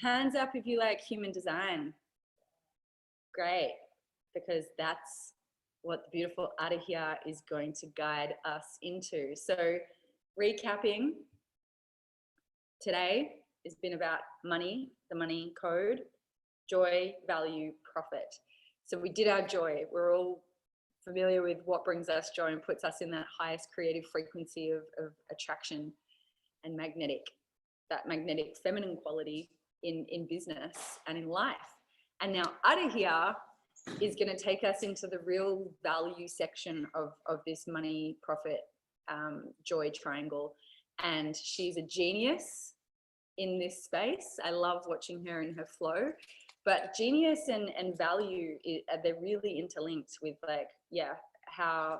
Hands up if you like human design. Great, because that's what the beautiful Arihia is going to guide us into. So recapping, today has been about money, the money code, joy, value, profit. So we did our joy. We're all familiar with what brings us joy and puts us in that highest creative frequency of attraction and that magnetic feminine quality in business and in life. And now Arihia is going to take us into the real value section of this money, profit, joy triangle. And she's a genius in this space. I love watching her in her flow. But genius and value, they're really interlinked with like, yeah, how,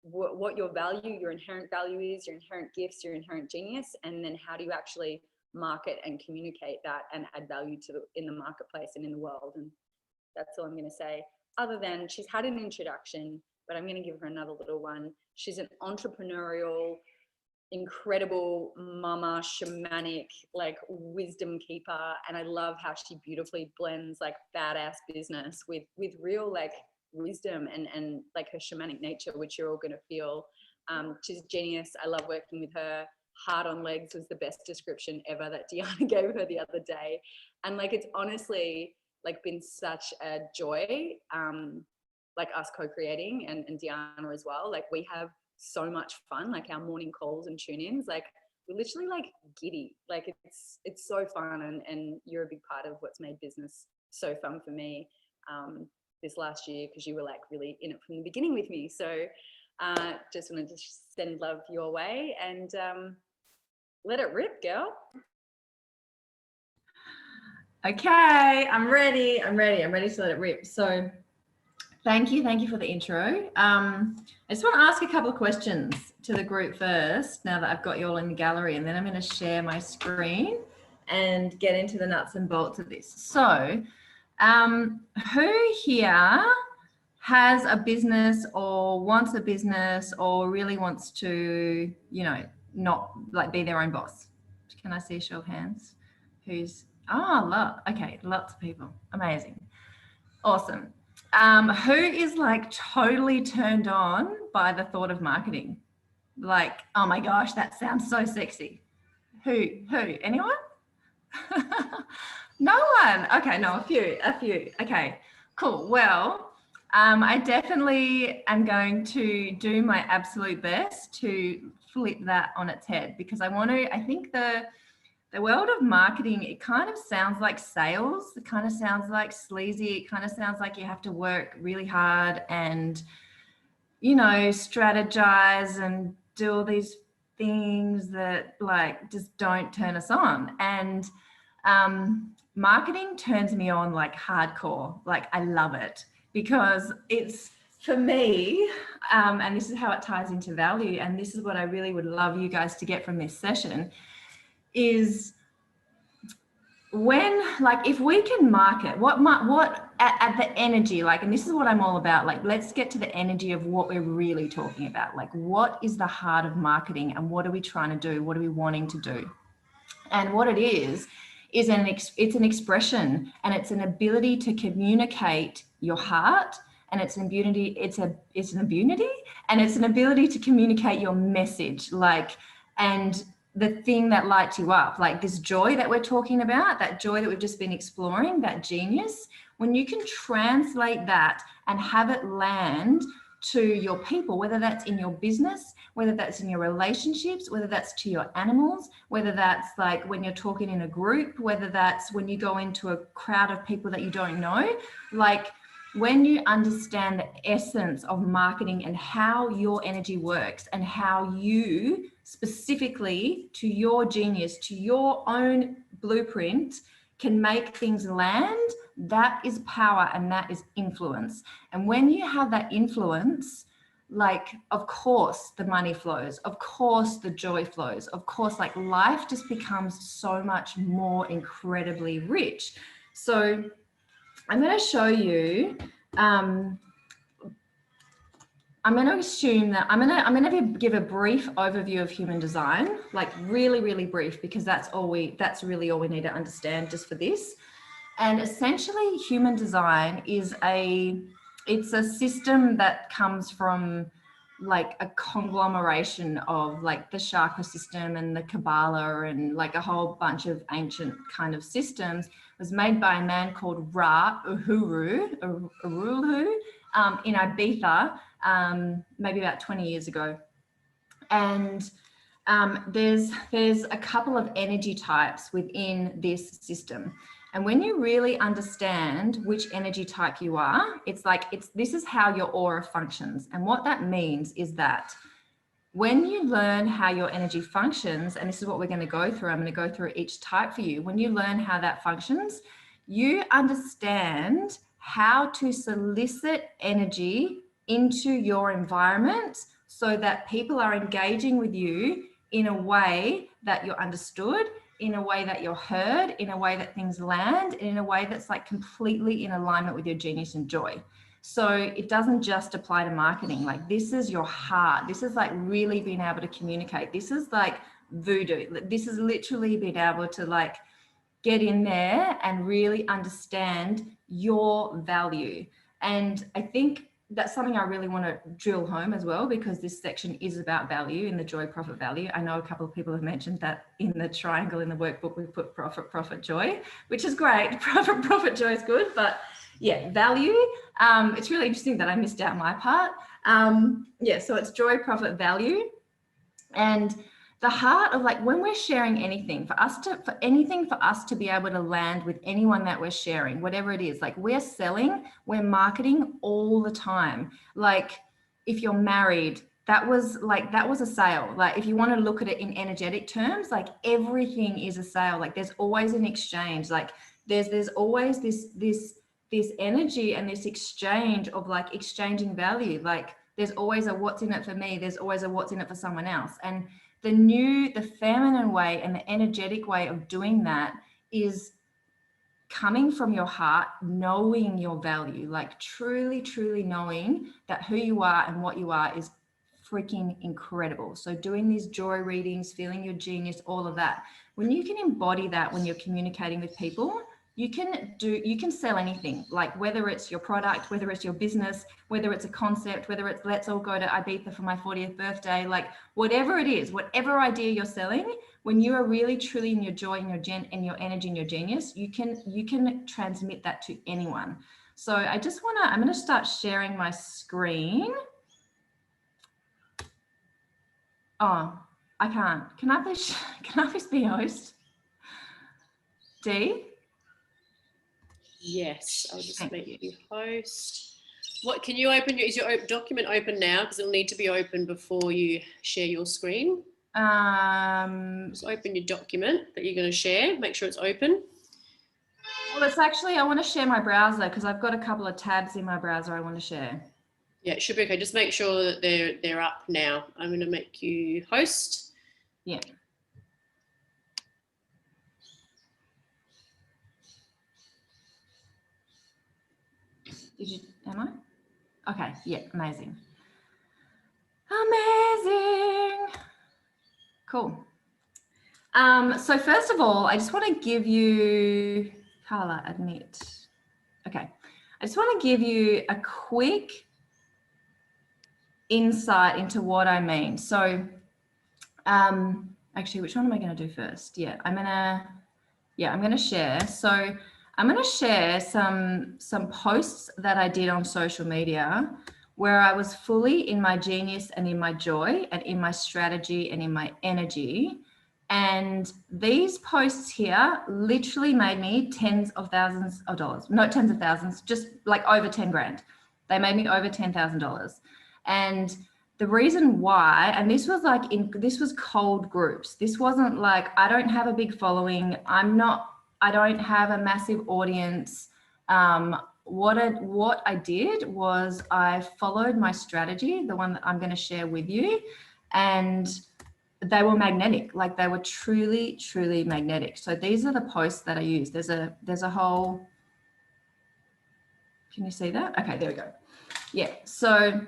what your value, your inherent value is, your inherent gifts, your inherent genius, and then how do you actually market and communicate that and add value to in the marketplace and in the world. And that's all I'm going to say, other than she's had an introduction, but I'm going to give her another little one. She's an entrepreneurial, incredible mama, shamanic, like wisdom keeper. And I love how she beautifully blends like badass business with real like wisdom and like her shamanic nature, which you're all going to feel. She's a genius. I love working with her. Heart on legs was the best description ever that Deanna gave her the other day. And like, it's honestly like been such a joy, like us co-creating and Deanna as well. Like we have so much fun, like our morning calls and tune-ins, like we're literally like giddy. Like it's so fun, and you're a big part of what's made business so fun for me this last year, because you were like really in it from the beginning with me. So just wanted to send love your way and let it rip, girl. Okay, I'm ready to let it rip. So thank you for the intro. I just want to ask a couple of questions to the group first, now that I've got you all in the gallery, and then I'm going to share my screen and get into the nuts and bolts of this. So who here has a business or wants a business or really wants to, you know, not like be their own boss? Can I see a show of hands? Who's, okay, lots of people. Amazing. Awesome. Who is like totally turned on by the thought of marketing? Like, oh my gosh, that sounds so sexy. Who, anyone? No one. Okay, no, a few. Okay, cool. Well, I definitely am going to do my absolute best to flip that on its head, because I think the world of marketing, it kind of sounds like sales. It kind of sounds like sleazy. It kind of sounds like you have to work really hard and, you know, strategize and do all these things that like just don't turn us on. And marketing turns me on like hardcore. Like I love it, because it's, for me, and this is how it ties into value, and this is what I really would love you guys to get from this session, is when, like, if we can market what at the energy, like, and this is what I'm all about, like, let's get to the energy of what we're really talking about. Like, what is the heart of marketing, and what are we trying to do? What are we wanting to do? And what it is it's an expression, and it's an ability to communicate your heart, and it's an ability to communicate your message, like, and the thing that lights you up, like this joy that we're talking about, that joy that we've just been exploring, that genius, when you can translate that and have it land to your people, whether that's in your business, whether that's in your relationships, whether that's to your animals, whether that's like when you're talking in a group, whether that's when you go into a crowd of people that you don't know, like when you understand the essence of marketing and how your energy works and how you specifically to your genius, to your own blueprint can make things land, that is power and that is influence. And when you have that influence, like, of course the money flows, of course the joy flows, of course, like, life just becomes so much more incredibly rich. So I'm going to show you I'm going to assume that I'm going to give a brief overview of human design, like really, really brief, because that's really all we need to understand just for this. And essentially human design is it's a system that comes from like a conglomeration of like the chakra system and the Kabbalah and like a whole bunch of ancient kind of systems. It was made by a man called Urulu in Ibiza, maybe about 20 years ago. And there's a couple of energy types within this system. And when you really understand which energy type you are, this is how your aura functions. And what that means is that when you learn how your energy functions, and this is what we're going to go through, I'm going to go through each type for you. When you learn how that functions, you understand how to solicit energy into your environment so that people are engaging with you in a way that you're understood, in a way that you're heard, in a way that things land, in a way that's like completely in alignment with your genius and joy. So it doesn't just apply to marketing. Like this is your heart. This is like really being able to communicate. This is like voodoo. This is literally being able to like get in there and really understand your value. And I think that's something I really want to drill home as well, because this section is about value in the joy, profit, value. I know a couple of people have mentioned that in the triangle in the workbook, we put profit, profit, joy, which is great. Profit, profit, joy is good, but yeah, value. It's really interesting that I missed out my part. Yeah, so it's joy, profit, value. And the heart of like when we're sharing anything, for us to be able to land with anyone that we're sharing, whatever it is, like we're selling, we're marketing all the time. Like if you're married, that was a sale. Like if you want to look at it in energetic terms, like everything is a sale. Like there's always an exchange. Like there's always this energy and this exchange of like exchanging value. Like there's always a what's in it for me. There's always a what's in it for someone else. And the feminine way and the energetic way of doing that is coming from your heart, knowing your value, like truly, truly knowing that who you are and what you are is freaking incredible. So doing these joy readings, feeling your genius, all of that. When you can embody that when you're communicating with people, you can sell anything, like whether it's your product, whether it's your business, whether it's a concept, whether it's let's all go to Ibiza for my 40th birthday, like whatever it is, whatever idea you're selling, when you are really truly in your joy and your energy and your genius, you can transmit that to anyone. So I'm going to start sharing my screen. Oh, I can't. Can I please be host? D? Yes, I'll just make you host. What can you open? Is your document open now? Because it'll need to be open before you share your screen. Just open your document that you're going to share. Make sure it's open. Well, it's actually, I want to share my browser because I've got a couple of tabs in my browser I want to share. Yeah, it should be okay. Just make sure that they're up now. I'm going to make you host. Yeah. Am I? Okay, yeah, amazing. Amazing. Cool. So first of all, I just want to give you, Carla, admit. Okay. I just want to give you a quick insight into what I mean. So actually, which one am I going to do first? Yeah, I'm going to share. So I'm going to share some posts that I did on social media where I was fully in my genius and in my joy and in my strategy and in my energy. And these posts here literally made me tens of thousands of dollars, not tens of thousands, just like over 10 grand. They made me over $10,000. And the reason why, and this was cold groups. This wasn't like, I don't have a big following. I don't have a massive audience. What I did was I followed my strategy, the one that I'm going to share with you, and they were magnetic. Like they were truly, truly magnetic. So these are the posts that I use. There's a whole, can you see that? Okay, there we go. Yeah. So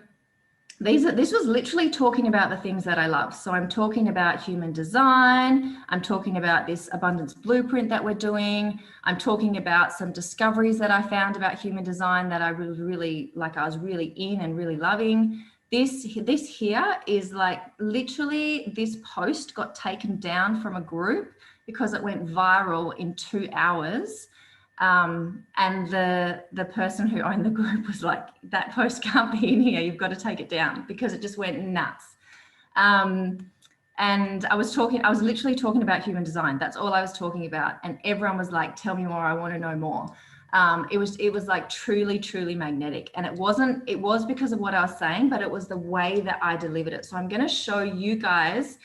this was literally talking about the things that I love. So I'm talking about human design. I'm talking about this abundance blueprint that we're doing. I'm talking about some discoveries that I found about human design that I really like, I was really in and really loving. This here is like literally this post got taken down from a group because it went viral in 2 hours. And the person who owned the group was like, that post can't be in here, you've got to take it down, because it just went nuts. And I was literally talking about human design. That's all I was talking about. And everyone was like, tell me more, I want to know more. It was like truly magnetic. And it was because of what I was saying, but it was the way that I delivered it. So I'm going to show you guys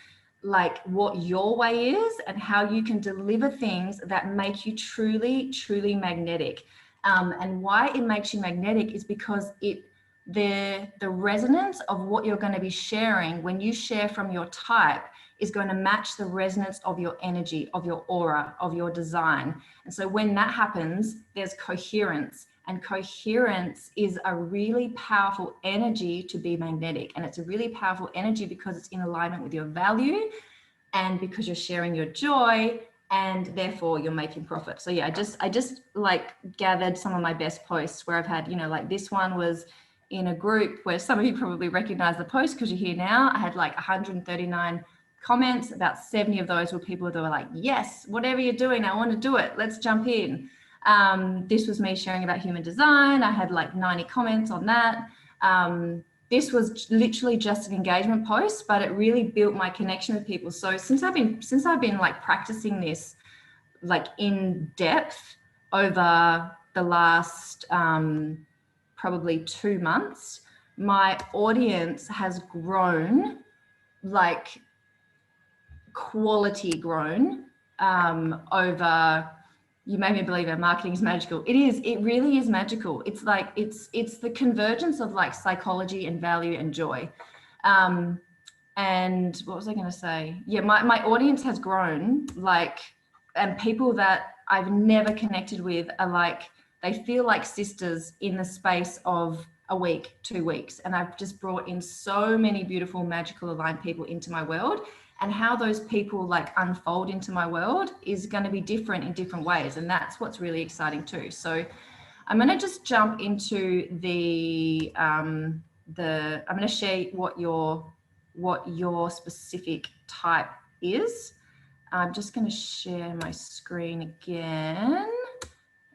like what your way is and how you can deliver things that make you truly magnetic. And why it makes you magnetic is because the resonance of what you're going to be sharing when you share from your type is going to match the resonance of your energy, of your aura, of your design. And so when that happens, there's coherence. And coherence is a really powerful energy to be magnetic. And it's a really powerful energy because it's in alignment with your value and because you're sharing your joy, and therefore you're making profit. So yeah, I just like gathered some of my best posts where I've had, you know, like this one was in a group where some of you probably recognize the post because you're here now. I had like 139 comments. About 70 of those were people that were like, yes, whatever you're doing, I want to do it. Let's jump in. This was me sharing about human design. I had like 90 comments on that. This was literally just an engagement post, but it really built my connection with people. So since I've been like practicing this like in depth over the last probably 2 months, my audience has grown, like quality grown over. You made me believe our marketing is magical. It really is magical. It's like, it's the convergence of like psychology and value and joy. And what was I going to say? Yeah, my audience has grown, like, and people that I've never connected with are like, they feel like sisters in the space of a week, 2 weeks. And I've just brought in so many beautiful, magical, aligned people into my world. And how those people like unfold into my world is going to be different in different ways. And that's what's really exciting too. So I'm going to just jump into I'm going to share what your specific type is. I'm just going to share my screen again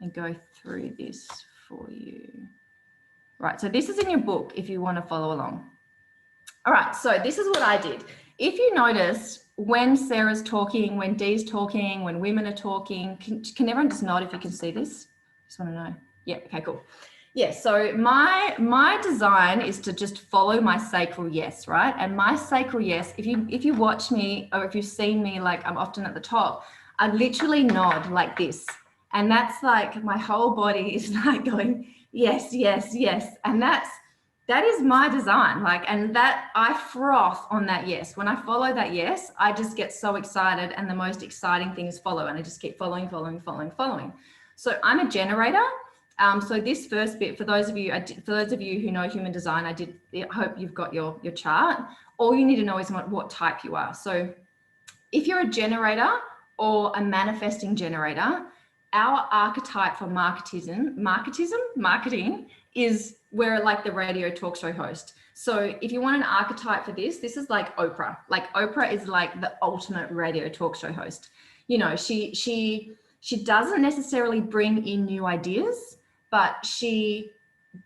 and go through this for you. Right. So this is in your book if you want to follow along. All right. So this is what I did. If you notice, when Sarah's talking, when Dee's talking, when women are talking, can everyone just nod if you can see this? Just want to know. Yeah, okay, cool. Yeah, so my design is to just follow my sacral yes, right? And my sacral yes, if you watch me or if you've seen me, like I'm often at the top, I literally nod like this. And that's like my whole body is like going, yes, yes, yes. And that is my design, like, and that I froth on that yes. When I follow that yes, I just get so excited and the most exciting things follow and I just keep following. So I'm a generator. So this first bit, for those of you who know human design, I hope you've got your chart. All you need to know is what type you are. So if you're a generator or a manifesting generator, our archetype for marketing is we're like the radio talk show host. So if you want an archetype for this is like Oprah. Like Oprah is like the ultimate radio talk show host. You know, she doesn't necessarily bring in new ideas, but she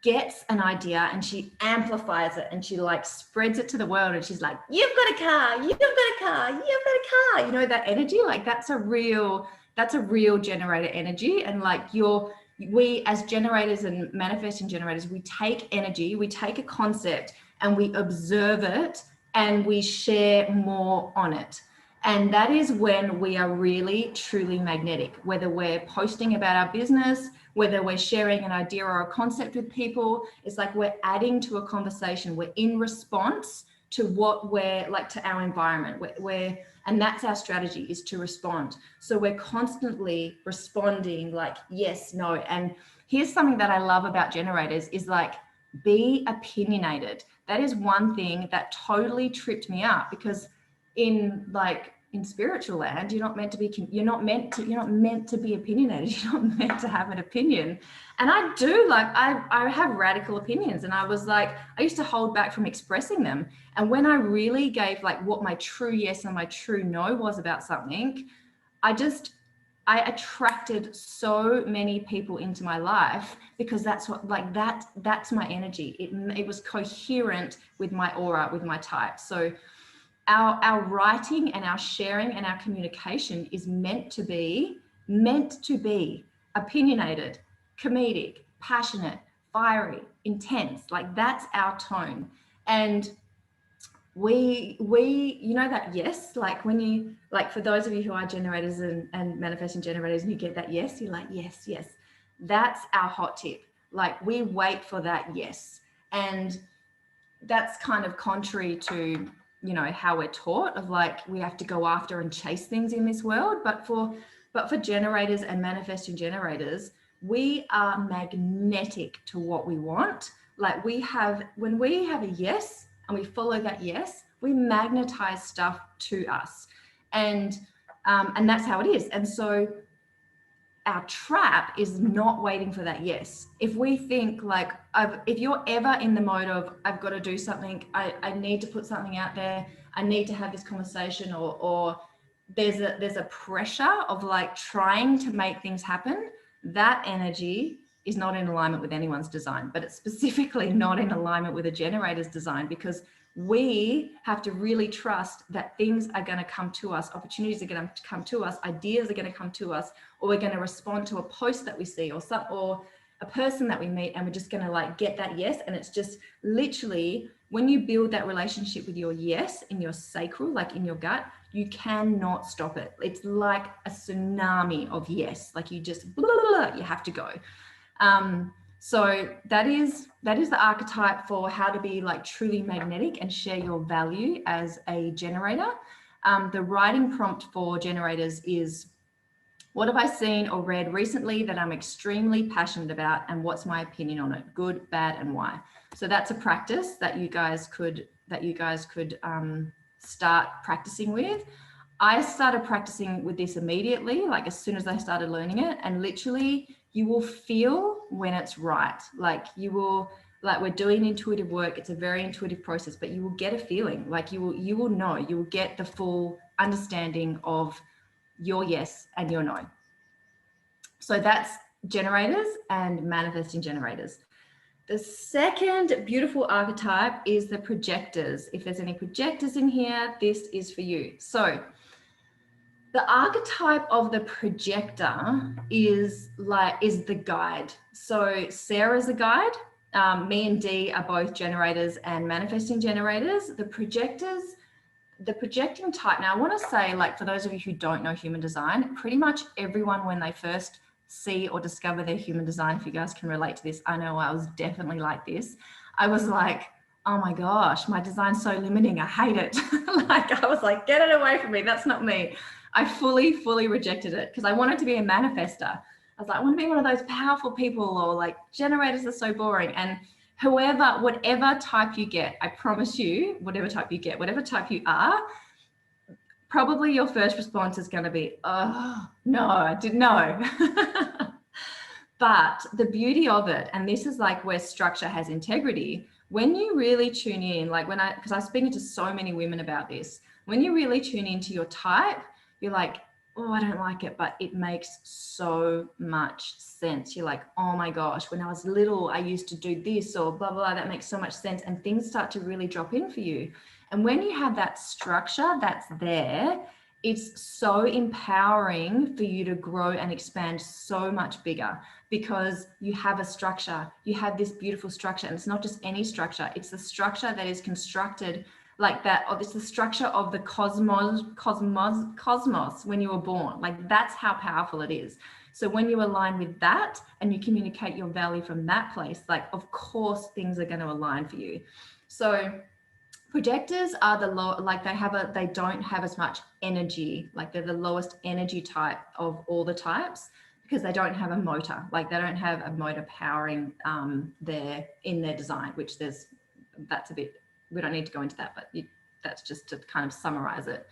gets an idea and she amplifies it and she like spreads it to the world and she's like, you've got a car, you've got a car, you've got a car. You know, that energy, like that's a real generator energy. And like we as generators and manifesting generators, we take energy, we take a concept and we observe it and we share more on it. And that is when we are really, truly magnetic, whether we're posting about our business, whether we're sharing an idea or a concept with people. It's like we're adding to a conversation. We're in response to what we're like, to our environment. And that's our strategy, is to respond. So we're constantly responding like yes, no. And here's something that I love about generators is like be opinionated. That is one thing that totally tripped me up, because in spiritual land, you're not meant to be opinionated. You're not meant to have an opinion. And I do, I have radical opinions, and I was like, I used to hold back from expressing them. And when I really gave what my true yes and my true no was about something, I attracted so many people into my life, because that's what, that's my energy. It was coherent with my aura, with my type. So our writing and our sharing and our communication is meant to be opinionated, comedic, passionate, fiery, intense. That's our tone. And we that yes, when you, for those of you who are generators and manifesting generators, and you get that yes, you're like, yes, that's our hot tip. We wait for that yes. And that's kind of contrary to how we're taught, of we have to go after and chase things in this world. But for generators and manifesting generators, we are magnetic to what we want. When we have a yes and we follow that yes, we magnetize stuff to us, and that's how it is. And so our trap is not waiting for that yes. If we think if you're ever in the mode of, I've got to do something, I need to put something out there, I need to have this conversation, or there's a pressure of trying to make things happen, that energy is not in alignment with anyone's design, but it's specifically not in alignment with a generator's design, because we have to really trust that things are going to come to us, opportunities are going to come to us, ideas are going to come to us, or we're going to respond to a post that we see, or a person that we meet, and we're just going to get that yes. And it's just literally, when you build that relationship with your yes in your sacral, in your gut, you cannot stop it. It's like a tsunami of yes. You just you have to go. So that is the archetype for how to be truly magnetic and share your value as a generator. The writing prompt for generators is, what have I seen or read recently that I'm extremely passionate about, and what's my opinion on it? Good, bad, and why? So that's a practice that you guys could start practicing with. I started practicing with this immediately, as soon as I started learning it, and literally you will feel when it's right. We're doing intuitive work. It's a very intuitive process, but you will get a feeling, you will know, you will get the full understanding of your yes and your no. So that's generators and manifesting generators. The second beautiful archetype is the projectors. If there's any projectors in here, this is for you. So the archetype of the projector is the guide. So Sarah's a guide. Me and Dee are both generators and manifesting generators. The projecting type. Now I want to say, for those of you who don't know human design, pretty much everyone, when they first see or discover their human design, if you guys can relate to this, I know I was definitely like this. I was like, oh my gosh, my design's so limiting, I hate it. I was like, get it away from me, that's not me. I fully rejected it, because I wanted to be a manifester. I was like, I want to be one of those powerful people, or generators are so boring. And whatever type you get, I promise you, whatever type you get, whatever type you are, probably your first response is going to be, oh, no, I didn't know. But the beauty of it, and this is where structure has integrity, when you really tune in, because I'm speaking to so many women about this, when you really tune into your type, you're like, oh, I don't like it, but it makes so much sense. You're like, oh my gosh, when I was little, I used to do this, or blah, blah, that makes so much sense. And things start to really drop in for you. And when you have that structure that's there, it's so empowering for you to grow and expand so much bigger, because you have a structure, you have this beautiful structure. And it's not just any structure, it's the structure that is constructed like that. It's the structure of the cosmos when you were born. That's how powerful it is. So when you align with that and you communicate your value from that place, of course things are going to align for you. So projectors are the low, they don't have as much energy, they're the lowest energy type of all the types, because they don't have a motor, like they don't have a motor powering in their design, which that's a bit, we don't need to go into that, but that's just to kind of summarize it.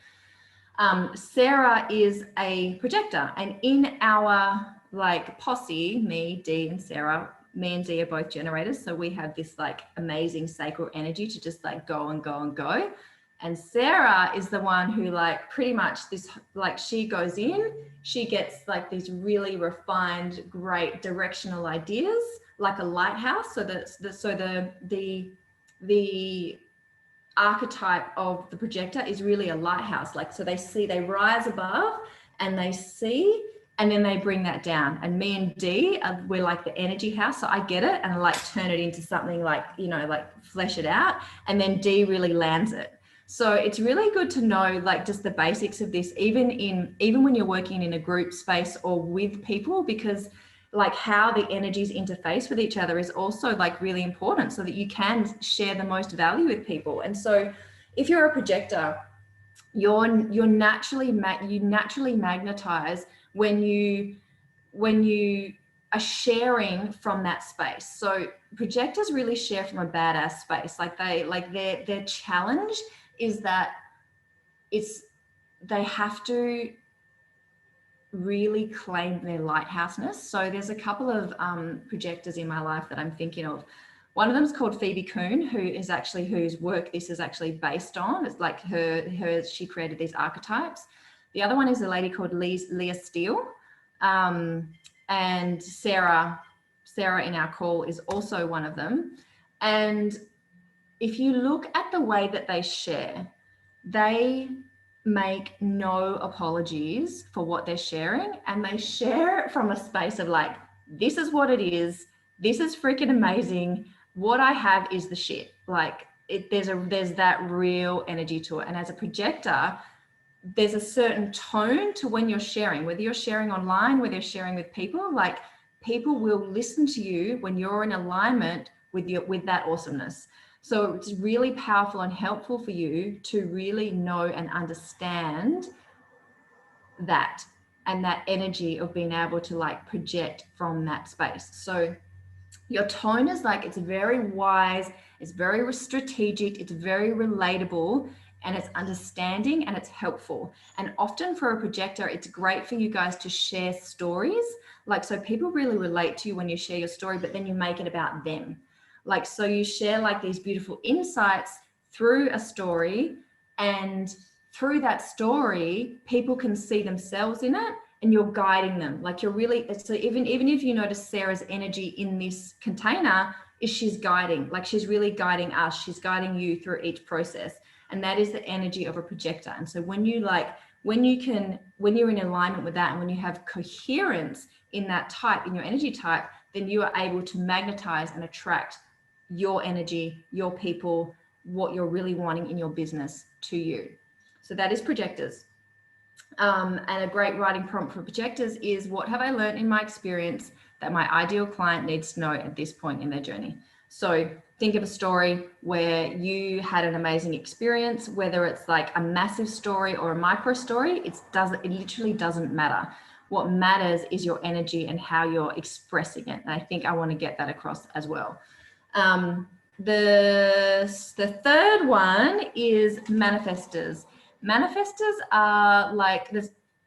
Sarah is a projector, and in our like posse, me, Dee and Sarah, me and Dee are both generators. So we have this like amazing sacral energy to just like go and go and go. And Sarah is the one who like pretty much this, like she goes in, she gets like these really refined, great directional ideas, like a lighthouse. So the archetype of the projector is really a lighthouse. Like, so they rise above and they see, and then they bring that down. And me and Dee, we're like the energy house. So I get it and I like turn it into something like, you know, like flesh it out. And then Dee really lands it. So it's really good to know like just the basics of this, even when you're working in a group space or with people, because like how the energies interface with each other is also like really important so that you can share the most value with people. And so if you're a projector, you naturally magnetize when you are sharing from that space. So projectors really share from a badass space. Like their challenge is that they have to really claim their lighthouseness. So there's a couple of projectors in my life that I'm thinking of. One of them is called Phoebe Kuhn, whose work this is actually based on. It's like she created these archetypes. The other one is a lady called Leah Steele, and Sarah in our call is also one of them. And if you look at the way that they share, they make no apologies for what they're sharing, and they share it from a space of like, this is what it is, this is freaking amazing, what I have is the shit. Like there's that real energy to it. And as a projector, there's a certain tone to when you're sharing, whether you're sharing online, whether you're sharing with people, like people will listen to you when you're in alignment with that awesomeness. So it's really powerful and helpful for you to really know and understand that, and that energy of being able to like project from that space. So your tone is like, it's very wise, it's very strategic, it's very relatable, and it's understanding and it's helpful. And often for a projector, it's great for you guys to share stories. Like, so people really relate to you when you share your story, but then you make it about them. Like, so you share like these beautiful insights through a story, and through that story, people can see themselves in it, and you're guiding them. Like you're really, so even if you notice Sarah's energy in this container is she's guiding, like she's really guiding us, she's guiding you through each process. And that is the energy of a projector. And so when you're in alignment with that, and when you have coherence in that type, in your energy type, then you are able to magnetize and attract your energy, your people, what you're really wanting in your business to you. So that is projectors. And a great writing prompt for projectors is, what have I learned in my experience that my ideal client needs to know at this point in their journey? So think of a story where you had an amazing experience, whether it's like a massive story or a micro story, it literally doesn't matter. What matters is your energy and how you're expressing it. And I think I want to get that across as well. The third one is manifestors. Manifestors are like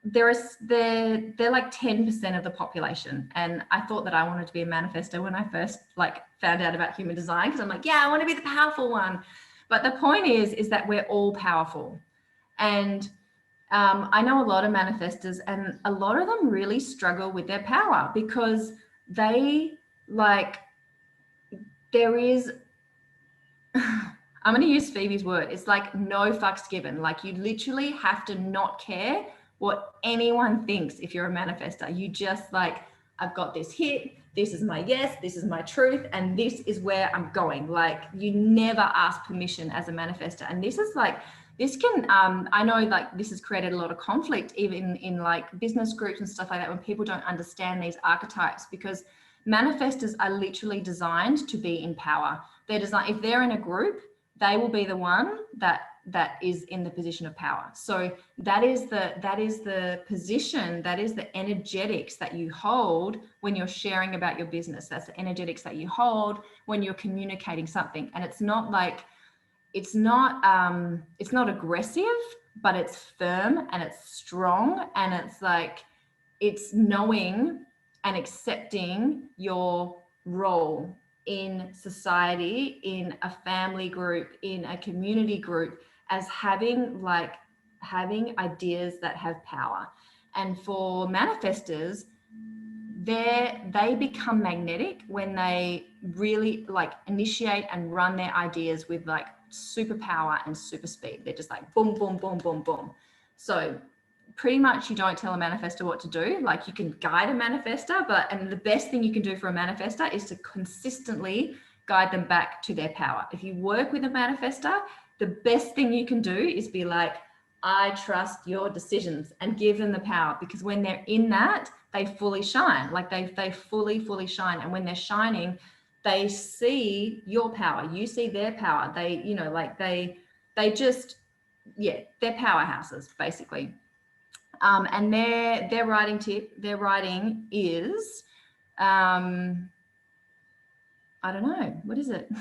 they're like 10% of the population. And I thought that I wanted to be a manifestor when I first like found out about human design, because I'm like, yeah, I want to be the powerful one. But the point is that we're all powerful. And I know a lot of manifestors, and a lot of them really struggle with their power, because they like, there is, I'm going to use Phoebe's word, it's like no fucks given. Like you literally have to not care what anyone thinks if you're a manifestor. You just like, I've got this hit, this is my yes, this is my truth, and this is where I'm going. Like you never ask permission as a manifestor. And this is like, this can, I know like this has created a lot of conflict even in like business groups and stuff like that, when people don't understand these archetypes, because manifestors are literally designed to be in power. They're designed, if they're in a group, they will be the one that that is in the position of power. So that is the position, that is the energetics that you hold when you're sharing about your business. That's the energetics that you hold when you're communicating something. And it's not like, it's not aggressive, but it's firm and it's strong, and it's like, it's knowing and accepting your role in society, in a family group, in a community group, as having ideas that have power. And for manifestors, they become magnetic when they really like initiate and run their ideas with like superpower and super speed. They're just like boom, boom, boom, boom, boom. So pretty much you don't tell a manifestor what to do. Like you can guide a manifestor, and the best thing you can do for a manifestor is to consistently guide them back to their power. If you work with a manifestor, the best thing you can do is be like, I trust your decisions, and give them the power, because when they're in that, they fully shine. Like they fully shine. And when they're shining, they see your power, you see their power. They, you know, like they just, yeah, they're powerhouses basically. And their writing is, I don't know, what is it?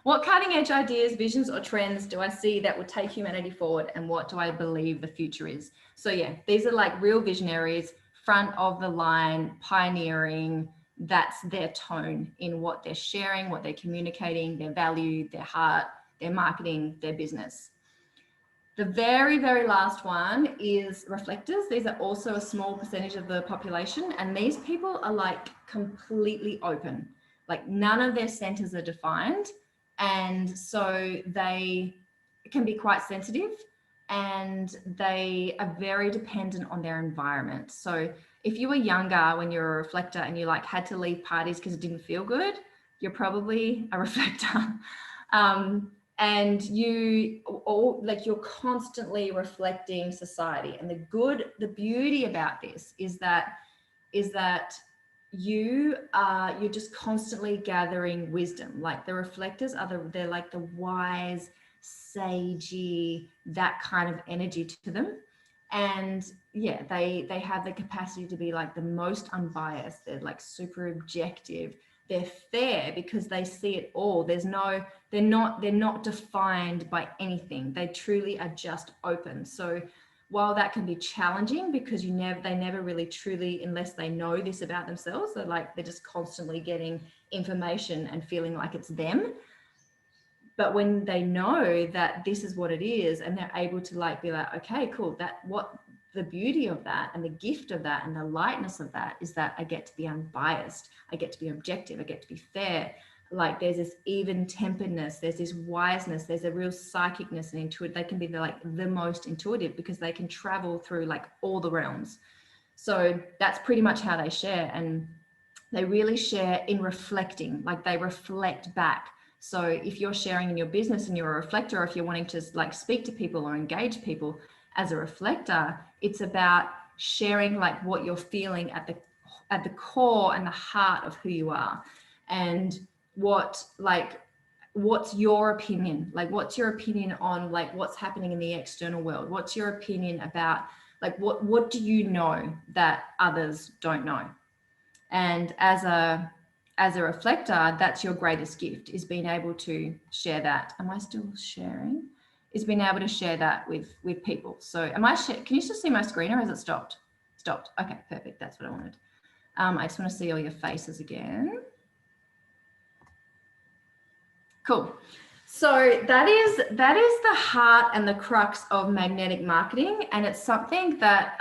What cutting edge ideas, visions, or trends do I see that will take humanity forward, and what do I believe the future is? So yeah, these are like real visionaries, front of the line, pioneering. That's their tone in what they're sharing, what they're communicating, their value, their heart, their marketing, their business. The very, very last one is reflectors. These are also a small percentage of the population, and these people are like completely open. Like none of their centers are defined, and so they can be quite sensitive, and they are very dependent on their environment. So if you were younger when you were a reflector and you like had to leave parties because it didn't feel good, you're probably a reflector. And you're constantly reflecting society. And the beauty about this is that you're just constantly gathering wisdom. Like the reflectors they're like the wise, sagey, that kind of energy to them. And yeah, they have the capacity to be like the most unbiased. They're like super objective. They're fair because they see it all. They're not defined by anything. They truly are just open. So while that can be challenging because they never really truly, unless they know this about themselves, they're just constantly getting information and feeling like it's them. But when they know that this is what it is, and they're able to like be like, okay, cool, the beauty of that and the gift of that and the lightness of that is that I get to be unbiased. I get to be objective. I get to be fair. Like there's this even temperedness, there's this wiseness, there's a real psychicness and intuitive. They can be the most intuitive because they can travel through like all the realms. So that's pretty much how they share. And they really share in reflecting, like they reflect back. So if you're sharing in your business and you're a reflector, or if you're wanting to like speak to people or engage people as a reflector, it's about sharing like what you're feeling at the core and the heart of who you are. And what's your opinion? Like, what's your opinion on like what's happening in the external world? What's your opinion about like what do you know that others don't know? And as a reflector, that's your greatest gift, is being able to share that. Am I still sharing? Is being able to share that with people. So can you still see my screen, or has it stopped? Stopped. Okay, perfect. That's what I wanted. I just want to see all your faces again. Cool. So that is the heart and the crux of magnetic marketing. And it's something that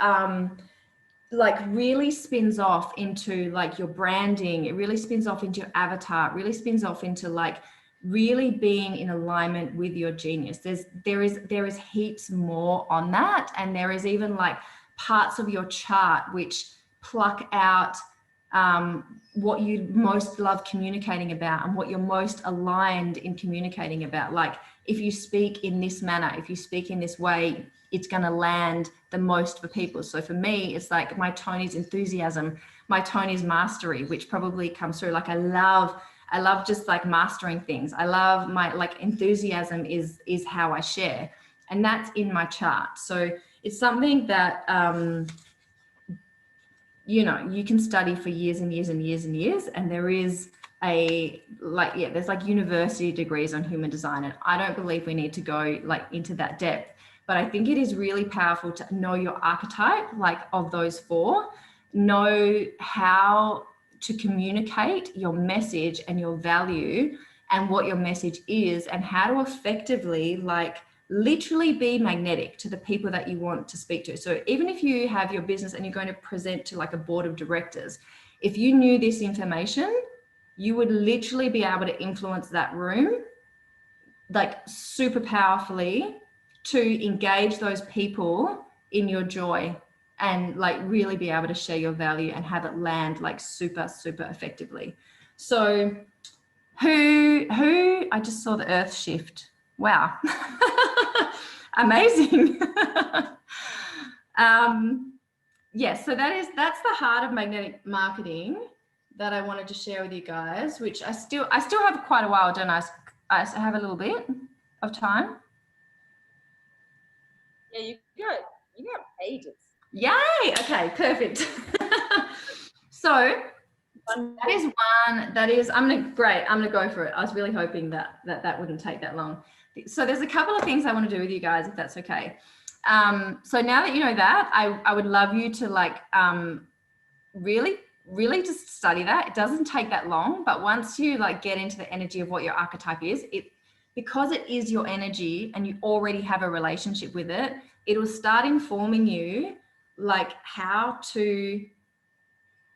like really spins off into like your branding. It really spins off into your avatar. It really spins off into like really being in alignment with your genius. There is heaps more on that. And there is even like parts of your chart which pluck out what you most love communicating about and what you're most aligned in communicating about. Like if you speak in this manner, if you speak in this way, it's going to land the most for people. So for me, it's like my tone is enthusiasm. My tone is mastery, which probably comes through. Like I love I love just like mastering things. I love my like enthusiasm is how I share, and that's in my chart. So it's something that you know, you can study for years and years and years and years, and there is there's like university degrees on human design, and I don't believe we need to go like into that depth, but I think it is really powerful to know your archetype, like of those four, know how to communicate your message and your value and what your message is, and how to effectively like literally be magnetic to the people that you want to speak to. So even if you have your business and you're going to present to like a board of directors, if you knew this information, you would literally be able to influence that room like super powerfully to engage those people in your joy, and like really be able to share your value and have it land like super, super effectively. So who I just saw the earth shift. Wow. Amazing. Yes, so that's the heart of magnetic marketing that I wanted to share with you guys, which I still have quite a while, don't I? I have a little bit of time. Yeah, you got ages. Yay. Okay, perfect. So that is I'm gonna go for it. I was really hoping that wouldn't take that long. So there's a couple of things I want to do with you guys, if that's okay. So now that you know that, I would love you to like really just study that. It doesn't take that long, but once you like get into the energy of what your archetype is, because it is your energy and you already have a relationship with it, it'll start informing you like how to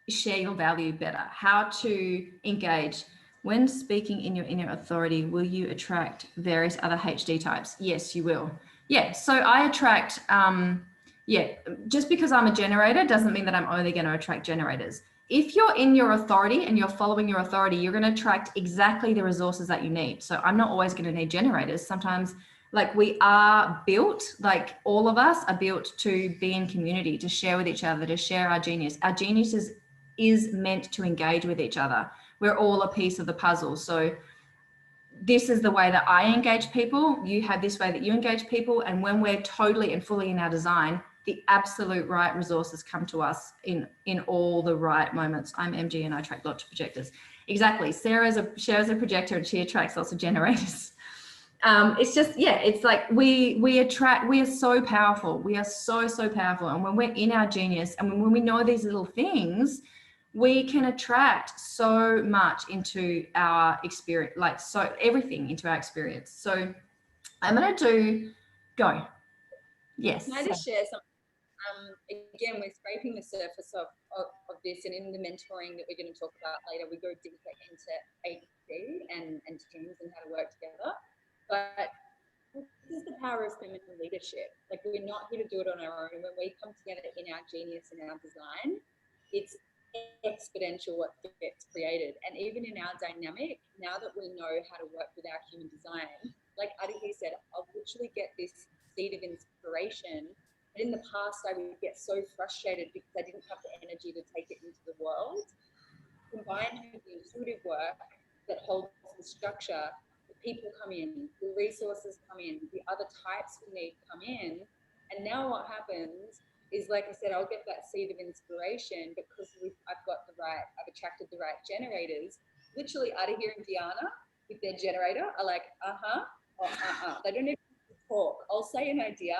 share your value better, how to engage. When speaking in your inner authority, will you attract various other HD types? Yes, you will. Yeah, so I attract, just because I'm a generator doesn't mean that I'm only going to attract generators. If you're in your authority and you're following your authority, you're going to attract exactly the resources that you need. So I'm not always going to need generators. Sometimes like we are built, like all of us are built to be in community, to share with each other, to share our genius. Our genius is meant to engage with each other. We're all a piece of the puzzle. So this is the way that I engage people. You have this way that you engage people. And when we're totally and fully in our design, the absolute right resources come to us in all the right moments. I'm MG and I attract lots of projectors. Exactly. Sarah's a projector and she attracts lots of generators. It's just, yeah, it's like we are so powerful. We are so, so powerful. And when we're in our genius and when we know these little things, we can attract so much into our experience, like so everything into our experience. So I'm going to go. Yes. Can I just share something? Again, we're scraping the surface of this, and in the mentoring that we're going to talk about later, we go deeper into HD and teams and how to work together. But this is the power of feminine leadership. Like, we're not here to do it on our own. When we come together in our genius and our design, it's exponential what gets created. And even in our dynamic, now that we know how to work with our human design, like Arihia said, I'll literally get this seed of inspiration. But in the past, I would get so frustrated because I didn't have the energy to take it into the world. Combined with the intuitive work that holds the structure, the people come in, the resources come in, the other types we need come in. And now what happens is, like I said, I'll get that seed of inspiration because I've attracted the right generators. Literally, Arihia and Diana with their generator are like, or They don't even talk. I'll say an idea,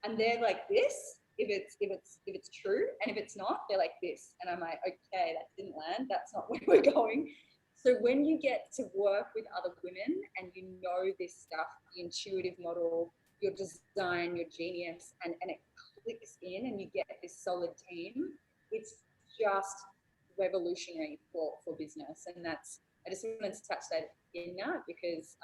and they're like this. If it's true, and if it's not, they're like this. And I'm like, okay, that didn't land. That's not where we're going. So when you get to work with other women and you know this stuff, the intuitive model, your design, your genius, and it clicks in and you get this solid team, it's just revolutionary for business. And I just wanted to touch that in now because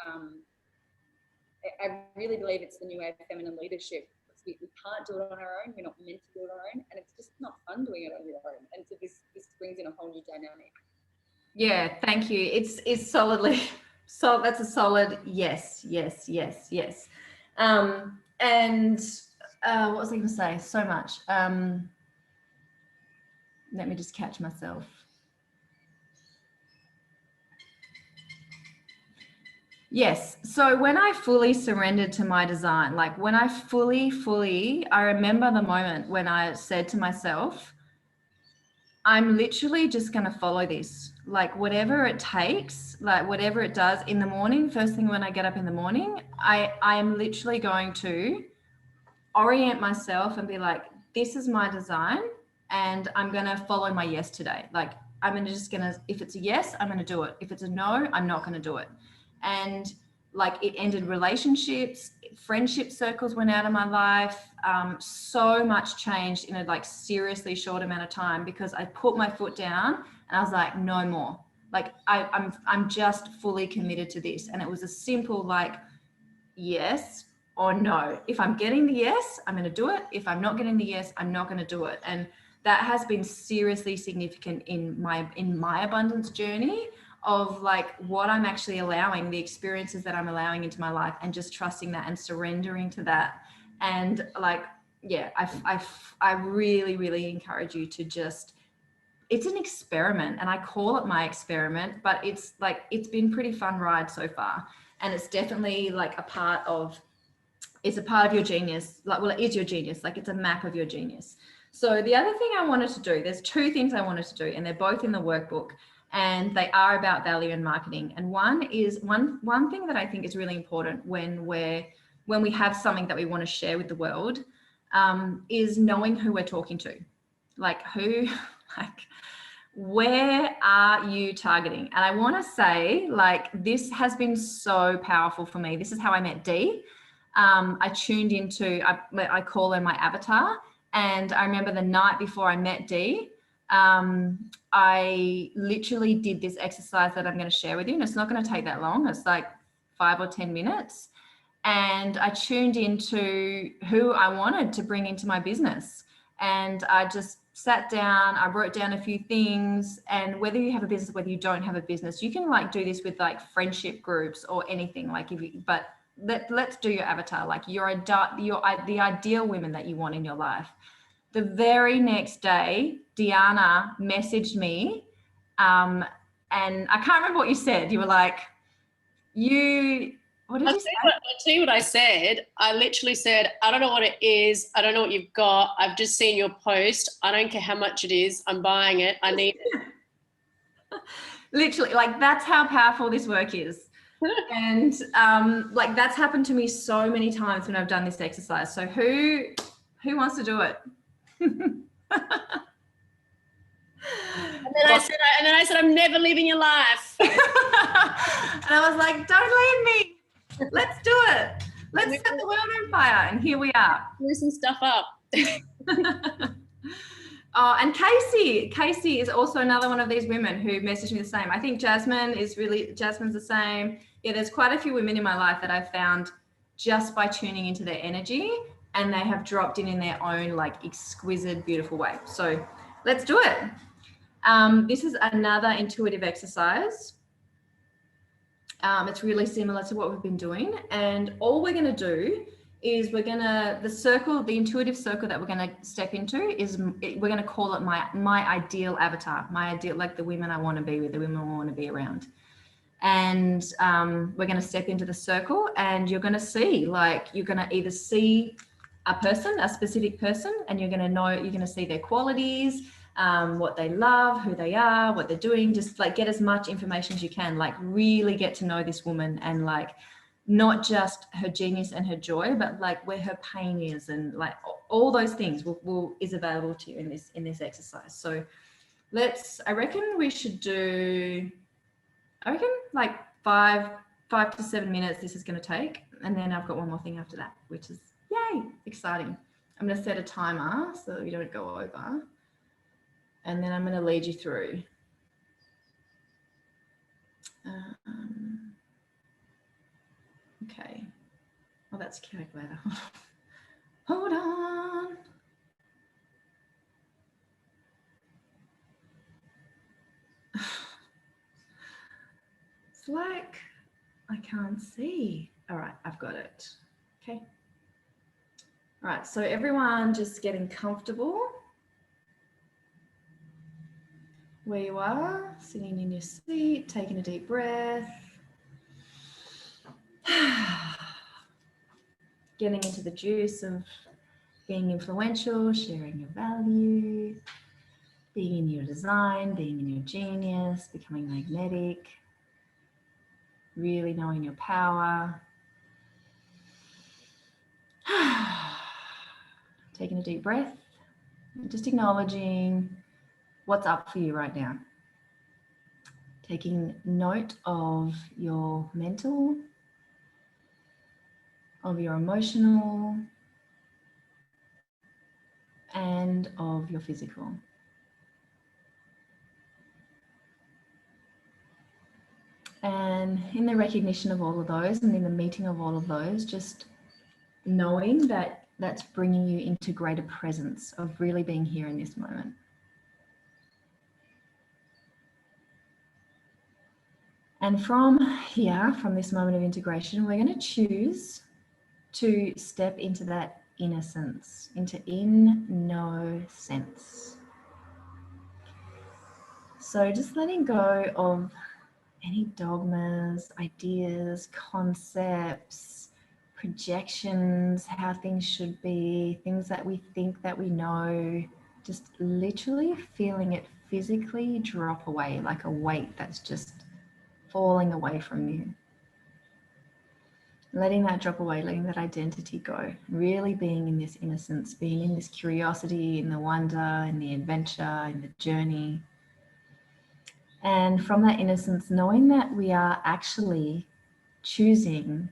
I really believe it's the new way of feminine leadership. We can't do it on our own. We're not meant to do it on our own, and it's just not fun doing it on your own. And so this brings in a whole new dynamic. Yeah, thank you. It's solidly, so that's a solid yes. And what was I going to say? So much. Let me just catch myself. Yes. So when I fully surrendered to my design, like when I I remember the moment when I said to myself, I'm literally just going to follow this, like whatever it takes, like whatever it does in the morning, first thing when I get up in the morning, I am literally going to orient myself and be like, this is my design and I'm going to follow my yes today. Like if it's a yes, I'm going to do it. If it's a no, I'm not going to do it. And like it ended relationships, friendship circles went out of my life. So much changed in a like seriously short amount of time because I put my foot down and I was like, no more. Like I'm just fully committed to this. And it was a simple like yes or no. If I'm getting the yes, I'm going to do it. If I'm not getting the yes, I'm not going to do it. And that has been seriously significant in my abundance journey of like what I'm actually allowing, the experiences that I'm allowing into my life, and just trusting that and surrendering to that. And like, yeah, I really, really encourage you to just, it's an experiment, and I call it my experiment, but it's like, it's been pretty fun ride so far. And it's definitely like it's a part of your genius. Like, well, it is your genius. Like it's a map of your genius. So the other thing I wanted to do, there's two things I wanted to do, and they're both in the workbook, and they are about value and marketing. And one is one thing that I think is really important when we have something that we want to share with the world, is knowing who we're talking to. Like where are you targeting? And I want to say, like, this has been so powerful for me. This is how I met Dee. I tuned into, I call her my avatar. And I remember the night before I met Dee, I literally did this exercise that I'm going to share with you. And it's not going to take that long. It's like 5 or 10 minutes. And I tuned into who I wanted to bring into my business. And I just sat down, I wrote down a few things. And whether you have a business, whether you don't have a business, you can like do this with like friendship groups or anything. Like let's do your avatar, like the ideal women that you want in your life. The very next day, Deanna messaged me, and I can't remember what you said. You were like, what did you say? I'll tell you what I said. I literally said, I don't know what it is. I don't know what you've got. I've just seen your post. I don't care how much it is. I'm buying it. I need it. Literally, like that's how powerful this work is. And like that's happened to me so many times when I've done this exercise. So who wants to do it? And then I said, I'm never leaving your life. And I was like, don't leave me. Let's do it. Let's set the world on fire. And here we are. Loosen stuff up. Oh, and Casey is also another one of these women who messaged me the same. I think Jasmine's the same. Yeah, there's quite a few women in my life that I've found just by tuning into their energy, and they have dropped in their own like exquisite, beautiful way. So let's do it. This is another intuitive exercise. It's really similar to what we've been doing. And all we're going to do is the intuitive circle that we're going to step into is we're going to call it my ideal avatar, my ideal, like the women I want to be with, the women I want to be around. And we're going to step into the circle, and you're going to see, like, you're going to either see a specific person, and you're going to see their qualities, what they love, who they are, what they're doing. Just like get as much information as you can, like really get to know this woman, and like not just her genius and her joy, but like where her pain is, and like all those things is available to you in this exercise. So I reckon we should do, like 5 to 7 minutes this is going to take, and then I've got one more thing after that, which is yay, exciting. I'm going to set a timer so that we don't go over, and then I'm going to lead you through. Okay. Oh, that's a calculator. Hold on. It's like I can't see. All right, I've got it. Okay. All right, so everyone just getting comfortable where you are, sitting in your seat, taking a deep breath. Getting into the juice of being influential, sharing your value, being in your design, being in your genius, becoming magnetic, really knowing your power. Taking a deep breath, just acknowledging what's up for you right now. Taking note of your mental, of your emotional, and of your physical. And in the recognition of all of those and in the meeting of all of those, just knowing that that's bringing you into greater presence of really being here in this moment. And from here, from this moment of integration, we're going to choose to step into that innocence, into no sense. So just letting go of any dogmas, ideas, concepts, projections, how things should be, things that we think that we know, just literally feeling it physically drop away like a weight that's just falling away from you. Letting that drop away, letting that identity go, really being in this innocence, being in this curiosity, in the wonder, in the adventure, in the journey. And from that innocence, knowing that we are actually choosing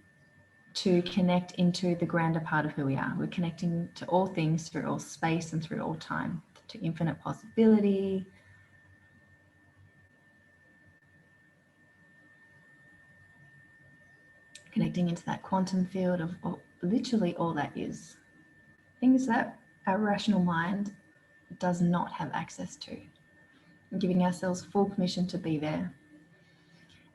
to connect into the grander part of who we are. We're connecting to all things through all space and through all time, to infinite possibility. Connecting into that quantum field of literally all that is. Things that our rational mind does not have access to. And giving ourselves full permission to be there.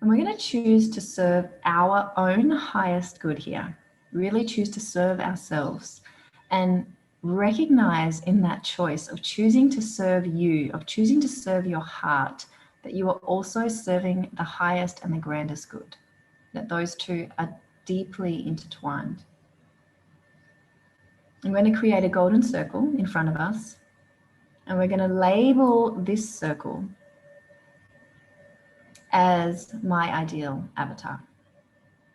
And we're going to choose to serve our own highest good here. Really choose to serve ourselves and recognize in that choice of choosing to serve you, of choosing to serve your heart, that you are also serving the highest and the grandest good. That those two are deeply intertwined. I'm going to create a golden circle in front of us, and we're going to label this circle as my ideal avatar,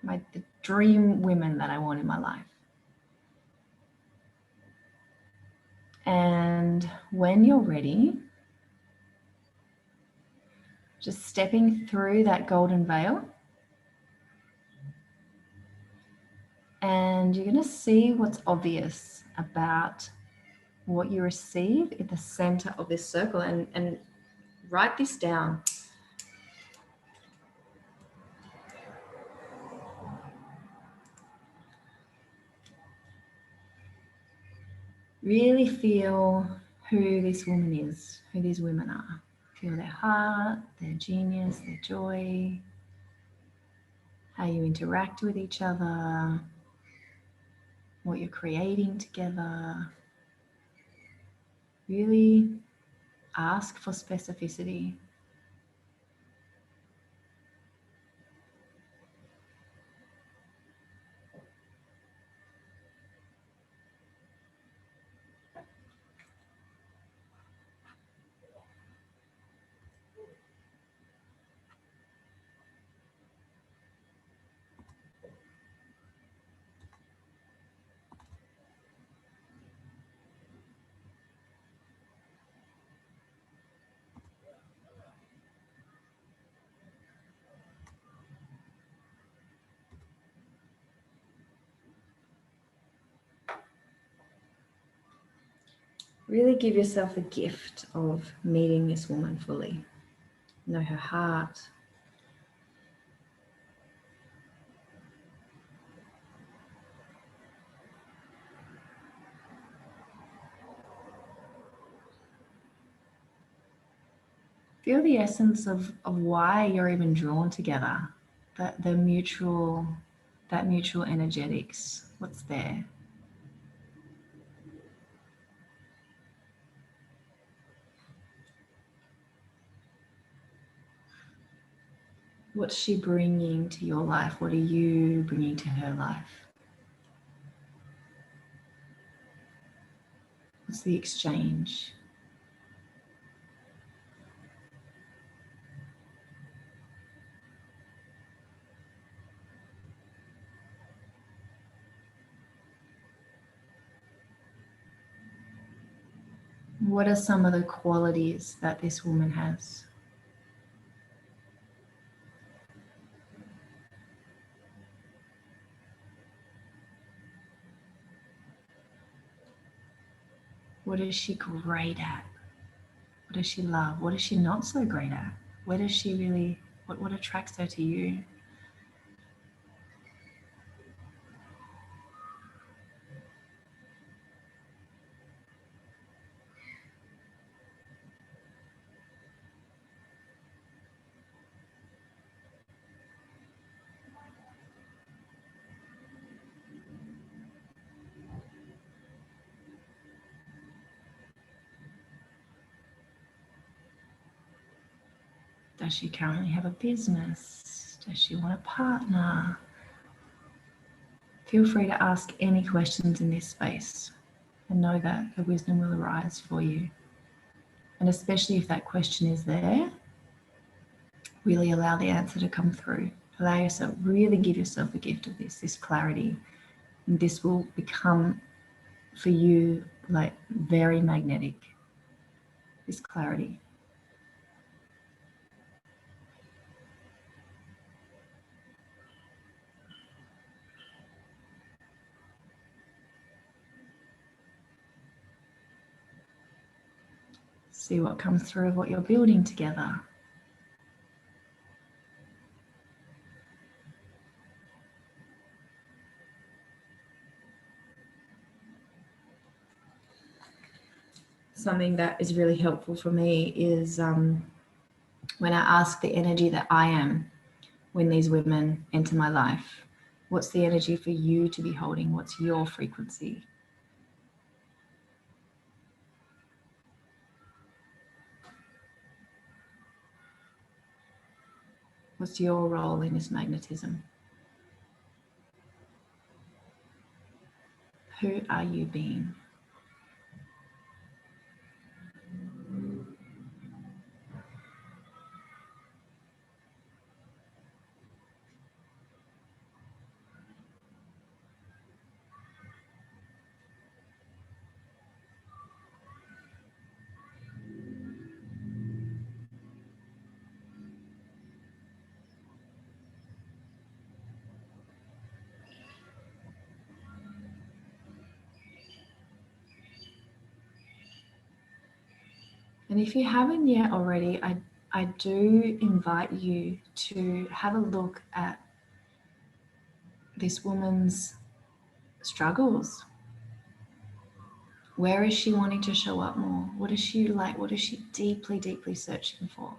the dream women that I want in my life. And when you're ready, just stepping through that golden veil, and you're going to see what's obvious about what you receive at the center of this circle, and write this down. Really feel who this woman is, who these women are. Feel their heart, their genius, their joy, how you interact with each other, what you're creating together. Really ask for specificity. Really give yourself the gift of meeting this woman fully. Know her heart. Feel the essence of why you're even drawn together. That mutual energetics. What's there? What's she bringing to your life? What are you bringing to her life? What's the exchange? What are some of the qualities that this woman has? What is she great at? What does she love? What is she not so great at? Where does she really, what attracts her to you? Does she currently have a business? Does she want a partner? Feel free to ask any questions in this space and know that the wisdom will arise for you. And especially if that question is there, really allow the answer to come through. Allow yourself, really give yourself the gift of this clarity. And this will become for you like very magnetic, this clarity. See what comes through of what you're building together. Something that is really helpful for me is when I ask the energy that I am when these women enter my life. What's the energy for you to be holding? What's your frequency? What's your role in this magnetism? Who are you being? And if you haven't yet already, I do invite you to have a look at this woman's struggles. Where is she wanting to show up more? What is she like? What is she deeply, deeply searching for?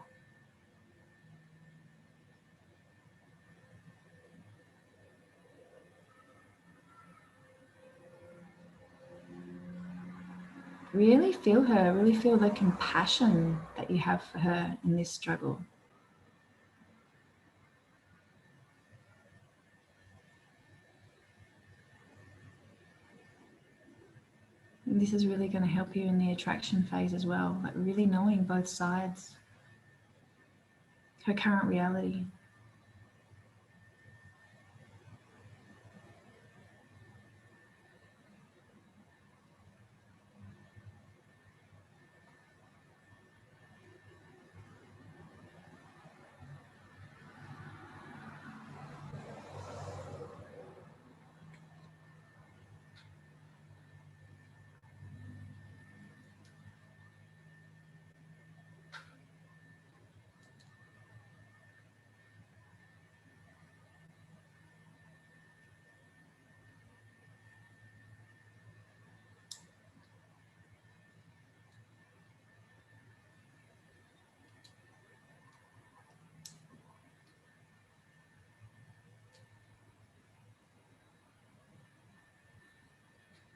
Really feel her, really feel the compassion that you have for her in this struggle. And this is really going to help you in the attraction phase as well, like really knowing both sides, her current reality.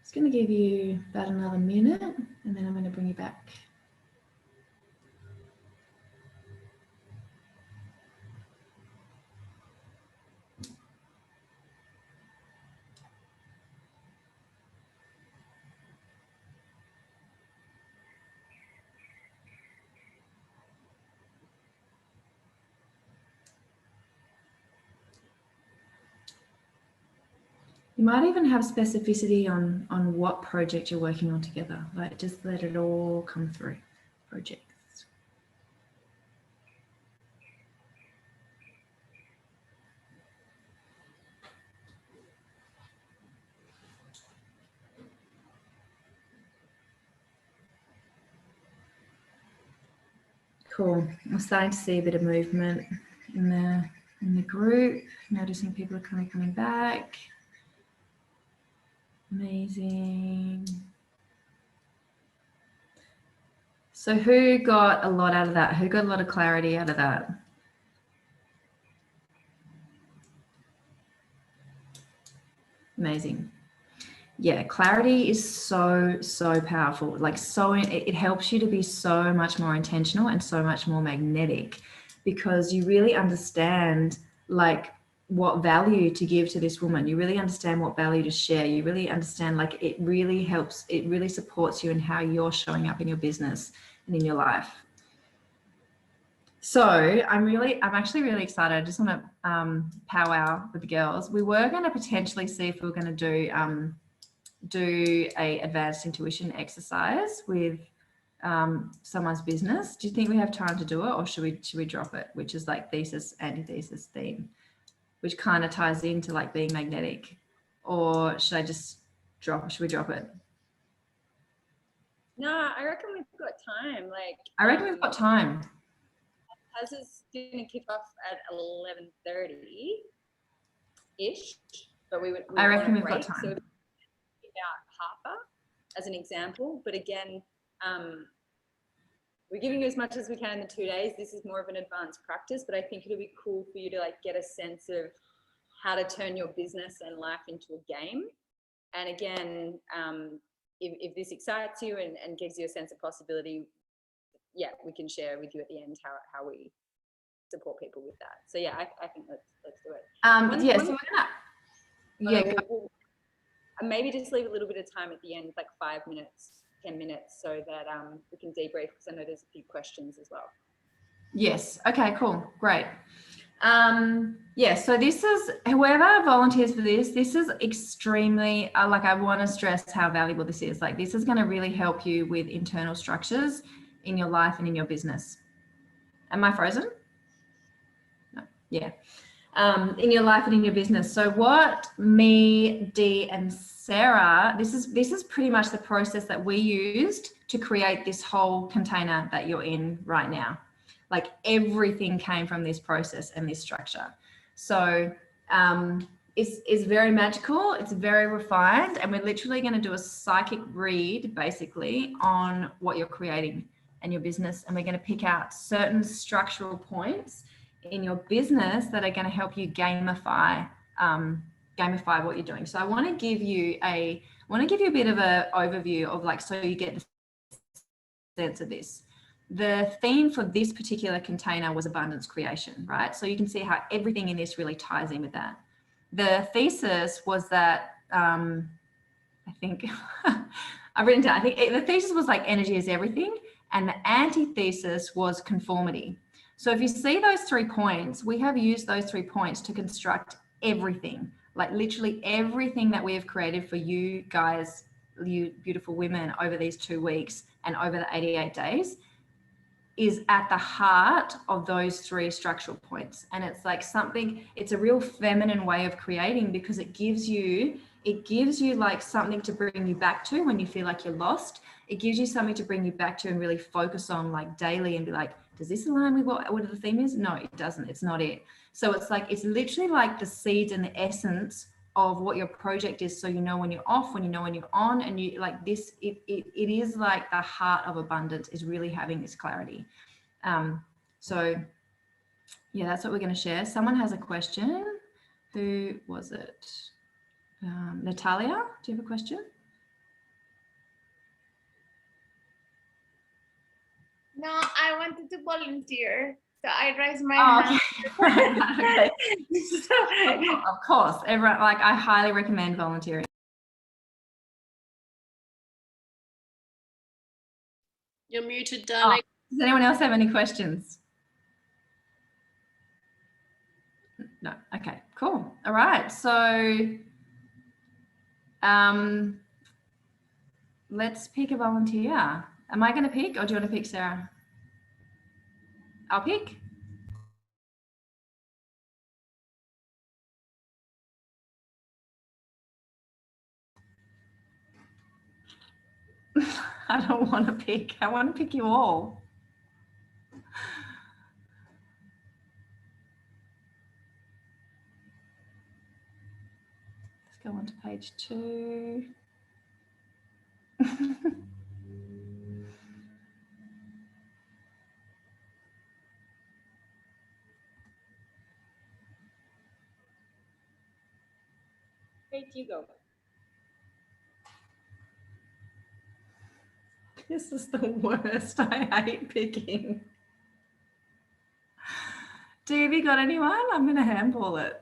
It's going to give you about another minute and then I'm going to bring you back. You might even have specificity on what project you're working on together. Like just let it all come through. Projects. Cool. I'm starting to see a bit of movement in the group. Noticing people are coming back. Amazing. So who got a lot out of that? Who got a lot of clarity out of that? Amazing. Yeah, clarity is so powerful. Like it helps you to be so much more intentional and so much more magnetic, because you really understand like what value to give to this woman. You really understand what value to share. You really understand, like, it really helps. It really supports you in how you're showing up in your business and in your life. So I'm actually really excited. I just want to powwow with the girls. We were going to potentially see if we were going to do a advanced intuition exercise with someone's business. Do you think we have time to do it, or should we drop it? Which is like thesis, antithesis, theme, which kind of ties into like being magnetic. Or should I just should we drop it? No, I reckon we've got time. Like, I reckon we've got time. Taz is going to kick off at 11:30-ish, but we I reckon we've got time. So about half as an example, but again, we're giving you as much as we can in the 2 days. This is more of an advanced practice, but I think it'll be cool for you to like get a sense of how to turn your business and life into a game. And again, if this excites you and gives you a sense of possibility, yeah, we can share with you at the end how we support people with that. So yeah, I think let's do it. So we're gonna maybe just leave a little bit of time at the end, like 5 minutes, 10 minutes, so that we can debrief, because I know there's a few questions as well. Yes. Okay, cool. Great. So this is, whoever volunteers for this is extremely, like, I want to stress how valuable this is. Like, this is going to really help you with internal structures in your life and in your business. Am I frozen? No. Yeah. In your life and in your business. So what me, Dee, and Sarah, this is pretty much the process that we used to create this whole container that you're in right now. Like, everything came from this process and this structure. So it's very magical, it's very refined, and we're literally going to do a psychic read basically on what you're creating and your business, and we're going to pick out certain structural points in your business that are going to help you gamify what you're doing. So I want to give you a bit of an overview of, like, so you get the sense of this. The theme for this particular container was abundance creation, right? So you can see how everything in this really ties in with that. The thesis was that, I think, I've written down, I think the thesis was like energy is everything, and the antithesis was conformity. So if you see those 3 points, we have used those 3 points to construct everything, like literally everything that we have created for you guys, you beautiful women, over these 2 weeks and over the 88 days is at the heart of those 3 structural points. And it's like it's a real feminine way of creating, because it gives you like something to bring you back to when you feel like you're lost. It gives you something to bring you back to and really focus on, like, daily, and be like, does this align with what the theme is? No, it doesn't. It's not it. So it's like, it's literally like the seeds and the essence of what your project is. So you know when you're off, when you know when you're on, and you like this, it is like the heart of abundance is really having this clarity. So yeah, that's what we're going to share. Someone has a question. Who was it? Natalia, do you have a question? No, I wanted to volunteer. So I raised my hand. Okay. Of course, everyone, like, I highly recommend volunteering. You're muted, darling. Does anyone else have any questions? No. Okay, cool. All right. So Let's pick a volunteer. Am I going to pick, or do you want to pick, Sarah? I'll pick. I don't want to pick. I want to pick you all. Let's go on to page 2. Hey, you go. This is the worst. I hate picking. Have you got anyone? I'm going to handball it.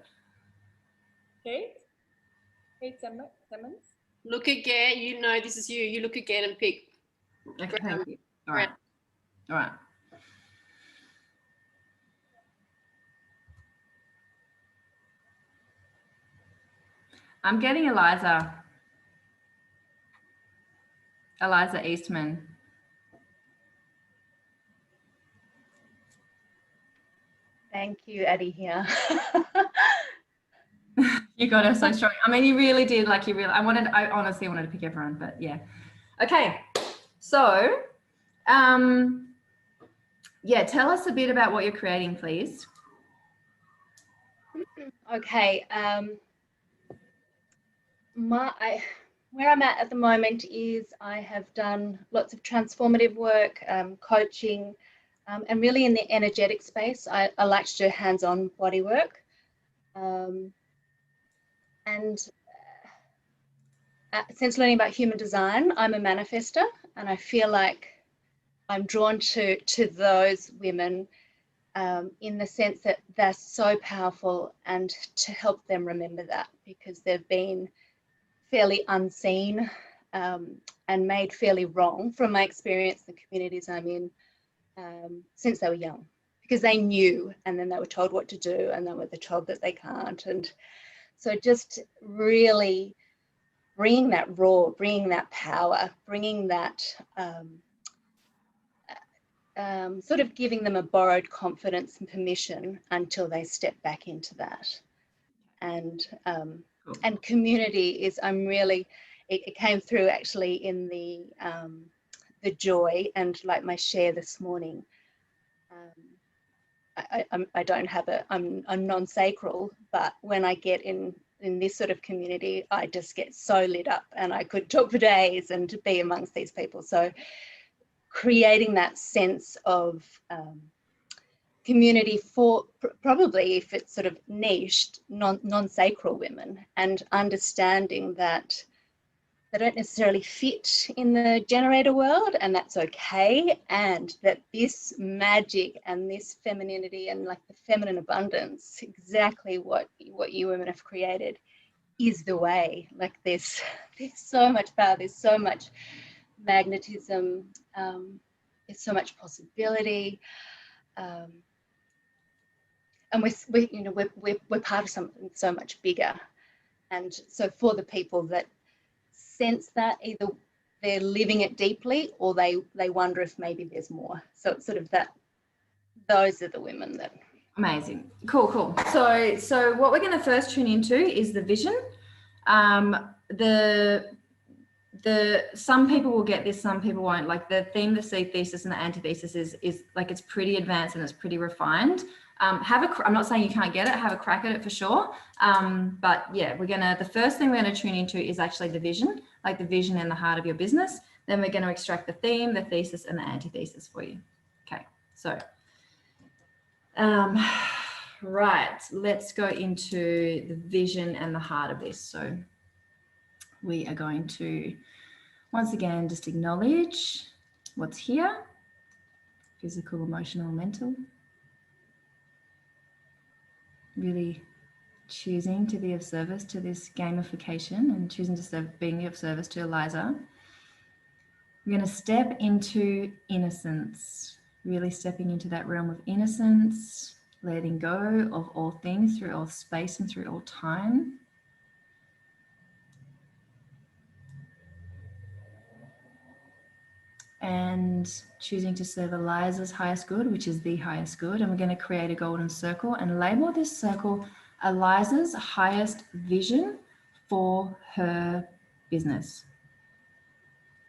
Kate? Kate Simmons? Look again. You know this is you. You look again and pick. Okay, thank you. All right. All right. I'm getting Eliza Eastman. Thank you, Arihia. You got her so strong. I mean, you really did. I honestly wanted to pick everyone, but yeah. Okay. So, yeah, tell us a bit about what you're creating, please. Okay. Where I'm at the moment is I have done lots of transformative work, coaching, and really in the energetic space. I like to do hands-on body work. And since learning about human design, I'm a manifester, and I feel like I'm drawn to those women in the sense that they're so powerful, and to help them remember that, because they've been fairly unseen and made fairly wrong from my experience, the communities I'm in, since they were young, because they knew and then they were told what to do and then were told that they can't. And so just really bringing that raw, bringing that power, bringing that sort of giving them a borrowed confidence and permission until they step back into that. And and community is, I'm really, it came through actually in the joy and like my share this morning. I don't have I'm non-sacral, but when I get in this sort of community, I just get so lit up, and I could talk for days and be amongst these people. So creating that sense of community for probably, if it's sort of niched, non-sacral women, and understanding that they don't necessarily fit in the generator world, and that's okay, and that this magic and this femininity and like the feminine abundance, exactly what you women have created, is the way. Like there's so much power, there's so much magnetism, there's so much possibility, and we're part of something so much bigger. And so for the people that sense that, either they're living it deeply or they wonder if maybe there's more. So it's sort of that, those are the women that. Amazing. Cool. So what we're going to first tune into is the vision. Some people will get this, some people won't. Like the theme, the seed thesis and the antithesis is like, it's pretty advanced and it's pretty refined. I'm not saying you can't get it, have a crack at it for sure. But yeah, the first thing we're going to tune into is actually the vision, like the vision and the heart of your business. Then we're going to extract the theme, the thesis and the antithesis for you. Okay. So, right, let's go into the vision and the heart of this. So we are going to, once again, just acknowledge what's here, physical, emotional, mental. Really choosing to be of service to this gamification and choosing to being of service to Eliza. We're going to step into innocence, really stepping into that realm of innocence, letting go of all things through all space and through all time. and choosing to serve Eliza's highest good, which is the highest good. And we're going to create a golden circle and label this circle Eliza's highest vision for her business,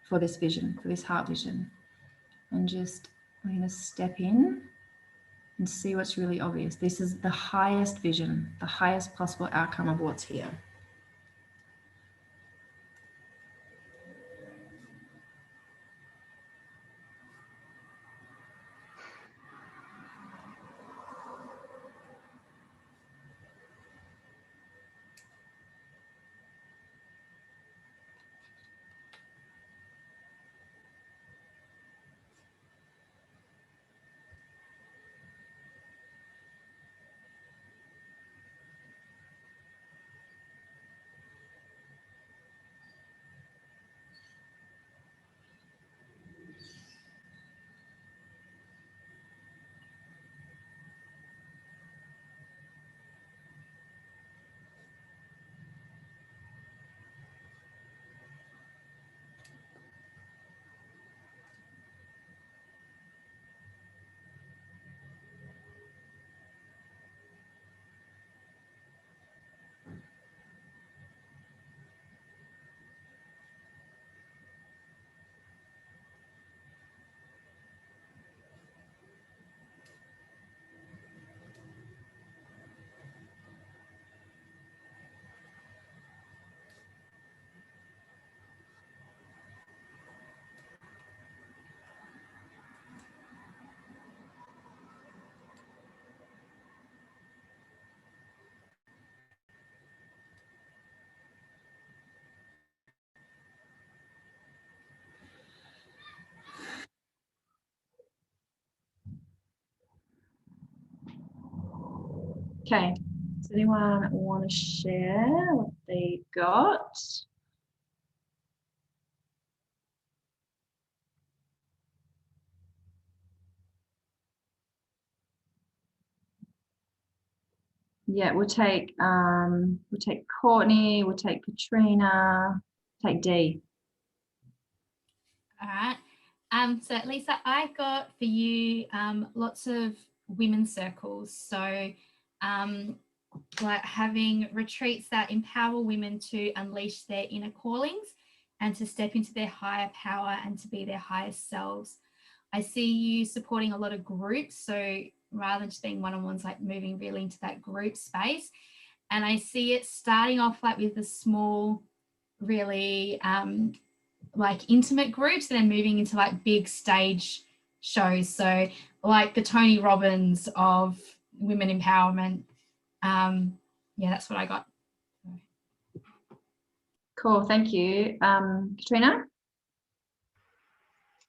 for this vision, for this heart vision. And just, we're going to step in and see what's really obvious. This is the highest vision, the highest possible outcome of what's here. Okay, does anyone want to share what they got? Yeah, we'll take Courtney, we'll take Katrina, take Dee. All right. So Lisa, I got for you lots of women's circles. So like having retreats that empower women to unleash their inner callings and to step into their higher power and to be their highest selves. I see you supporting a lot of groups. So rather than just being one-on-ones, like moving really into that group space. And I see it starting off like with the small, really like intimate groups and then moving into like big stage shows. So like the Tony Robbins of women empowerment. Yeah, that's what I got. Cool, thank you. Katrina?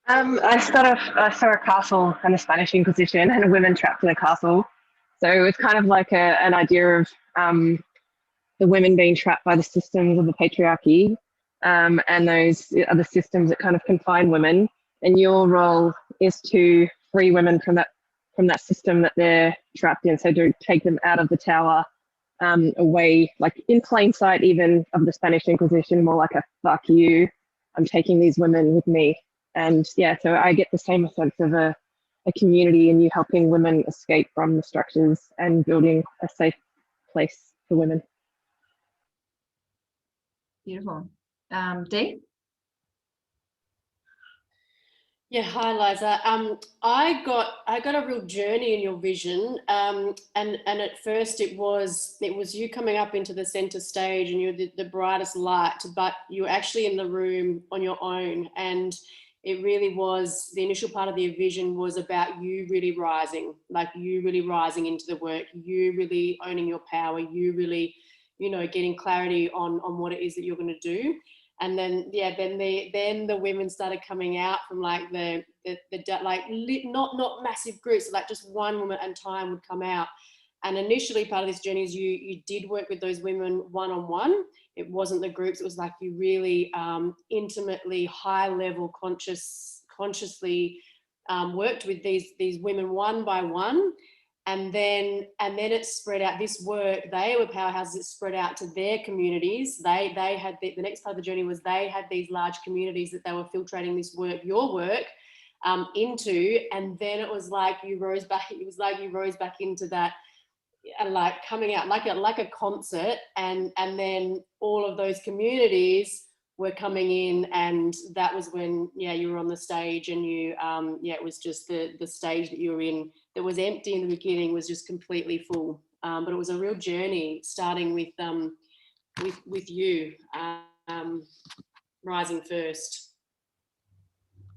I saw a castle and the Spanish Inquisition and women trapped in a castle. So it's kind of like an idea of the women being trapped by the systems of the patriarchy, and those are the systems that kind of confine women. And your role is to free women from that system that they're trapped in. So to take them out of the tower, away, like in plain sight even of the Spanish Inquisition, more like a fuck you, I'm taking these women with me. And yeah, so I get the same sense of a community and you helping women escape from the structures and building a safe place for women. Beautiful. Dee? Yeah, hi Liza. I got a real journey in your vision, and at first it was you coming up into the center stage and you're the brightest light, but you're actually in the room on your own, and it really was, the initial part of the vision was about you really rising, like you really rising into the work, you really owning your power, you really, getting clarity on what it is that you're going to do. And then, yeah, then the women started coming out from like not massive groups, like just one woman at a time would come out. And initially part of this journey is you did work with those women one-on-one. It wasn't the groups. It was like you really intimately, high level, consciously worked with these women one by one. And then it spread out. This work, they were powerhouses. It spread out to their communities. They had the next part of the journey was they had these large communities that they were filtrating this work, your work, into. And then it was like you rose back. It was like you rose back into that, and like coming out like a concert. And then all of those communities were coming in, and that was when you were on the stage, and you it was just the stage that you were in that was empty in the beginning was just completely full, but it was a real journey starting with you rising first.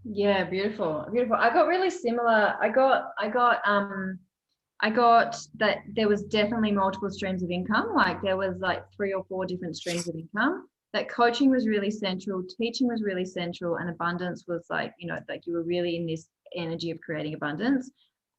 Yeah, beautiful. I got really similar. I got that there was definitely multiple streams of income. Like there was like 3 or 4 different streams of income. That coaching was really central, teaching was really central, and abundance was like, like you were really in this energy of creating abundance.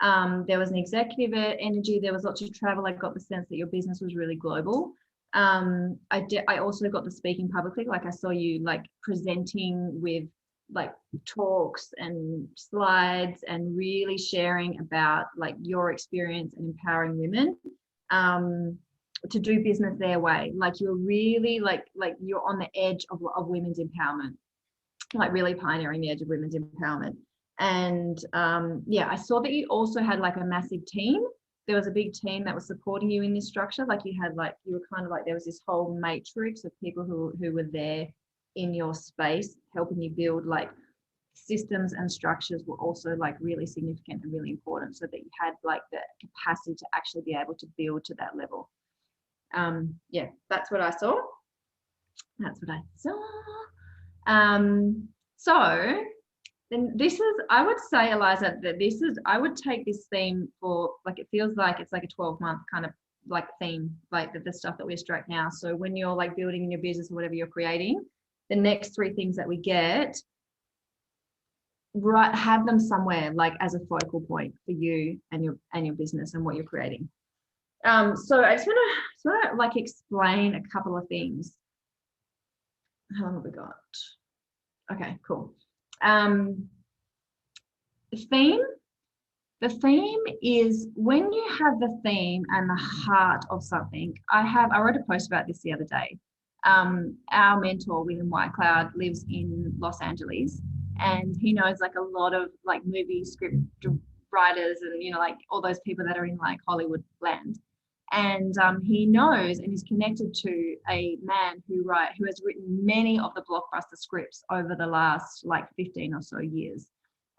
There was an executive energy. There was lots of travel. I got the sense that your business was really global. I also got the speaking publicly. Like I saw you like presenting with like talks and slides and really sharing about like your experience and empowering women to do business their way. Like you're really like you're on the edge of women's empowerment, like really pioneering the edge of women's empowerment. And I saw that you also had like a massive team. There was a big team that was supporting you in this structure. Like you were kind of like, there was this whole matrix of people who were there in your space, helping you build like systems, and structures were also like really significant and really important, so that you had like the capacity to actually be able to build to that level. That's what I saw. So then this is, I would say, Eliza, that I would take this theme for, like, it feels like it's like a 12-month kind of like theme, like the stuff that we strike now. So when you're like building in your business or whatever you're creating, the next 3 things that we get, right, have them somewhere like as a focal point for you and your business and what you're creating. So I just want to like explain a couple of things. How long have we got? Okay, cool. The theme is, when you have the theme and the heart of something. I wrote a post about this the other day. Our mentor, William Whitecloud, lives in Los Angeles, and he knows like a lot of like movie script writers and like all those people that are in like Hollywood land. And he knows and is connected to a man who has written many of the blockbuster scripts over the last like 15 or so years.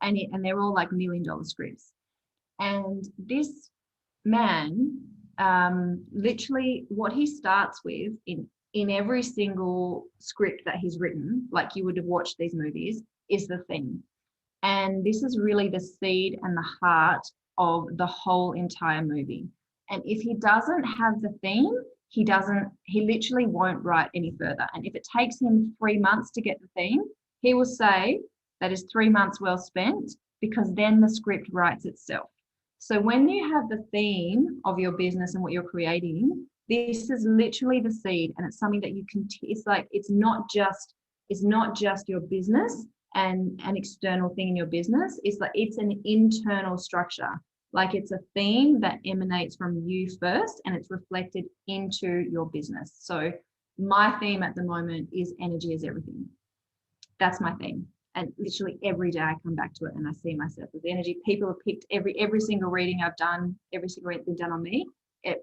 And they're all like $1 million scripts. And this man, literally what he starts with in every single script that he's written, like you would have watched these movies, is the theme. And this is really the seed and the heart of the whole entire movie. And if he doesn't have the theme, he literally won't write any further. And if it takes him 3 months to get the theme, he will say that is 3 months well spent, because then the script writes itself. So when you have the theme of your business and what you're creating, this is literally the seed, and it's something that you can, it's not just your business and an external thing in your business. It's an internal structure. Like it's a theme that emanates from you first, and it's reflected into your business. So my theme at the moment is energy is everything. That's my theme. And literally every day I come back to it and I see myself as energy. People have picked every single reading I've done, every single reading that's been done on me,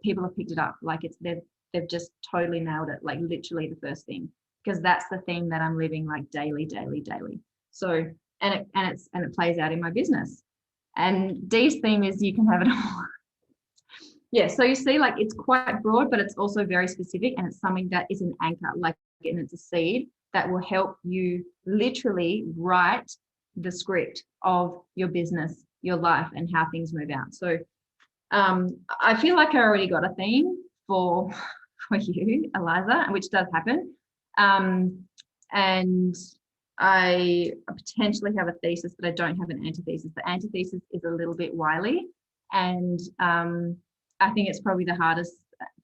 people have picked it up. Like they've just totally nailed it. Like literally the first thing, because that's the theme that I'm living like daily. So, and it plays out in my business. And Dee's theme is you can have it all. Yeah, so you see, like it's quite broad, but it's also very specific, and it's something that is an anchor, like, and it's a seed that will help you literally write the script of your business, your life, and how things move out. So I feel like I already got a theme for you, Eliza, which does happen. And I potentially have a thesis, but I don't have an antithesis. The antithesis is a little bit wily, and I think it's probably the hardest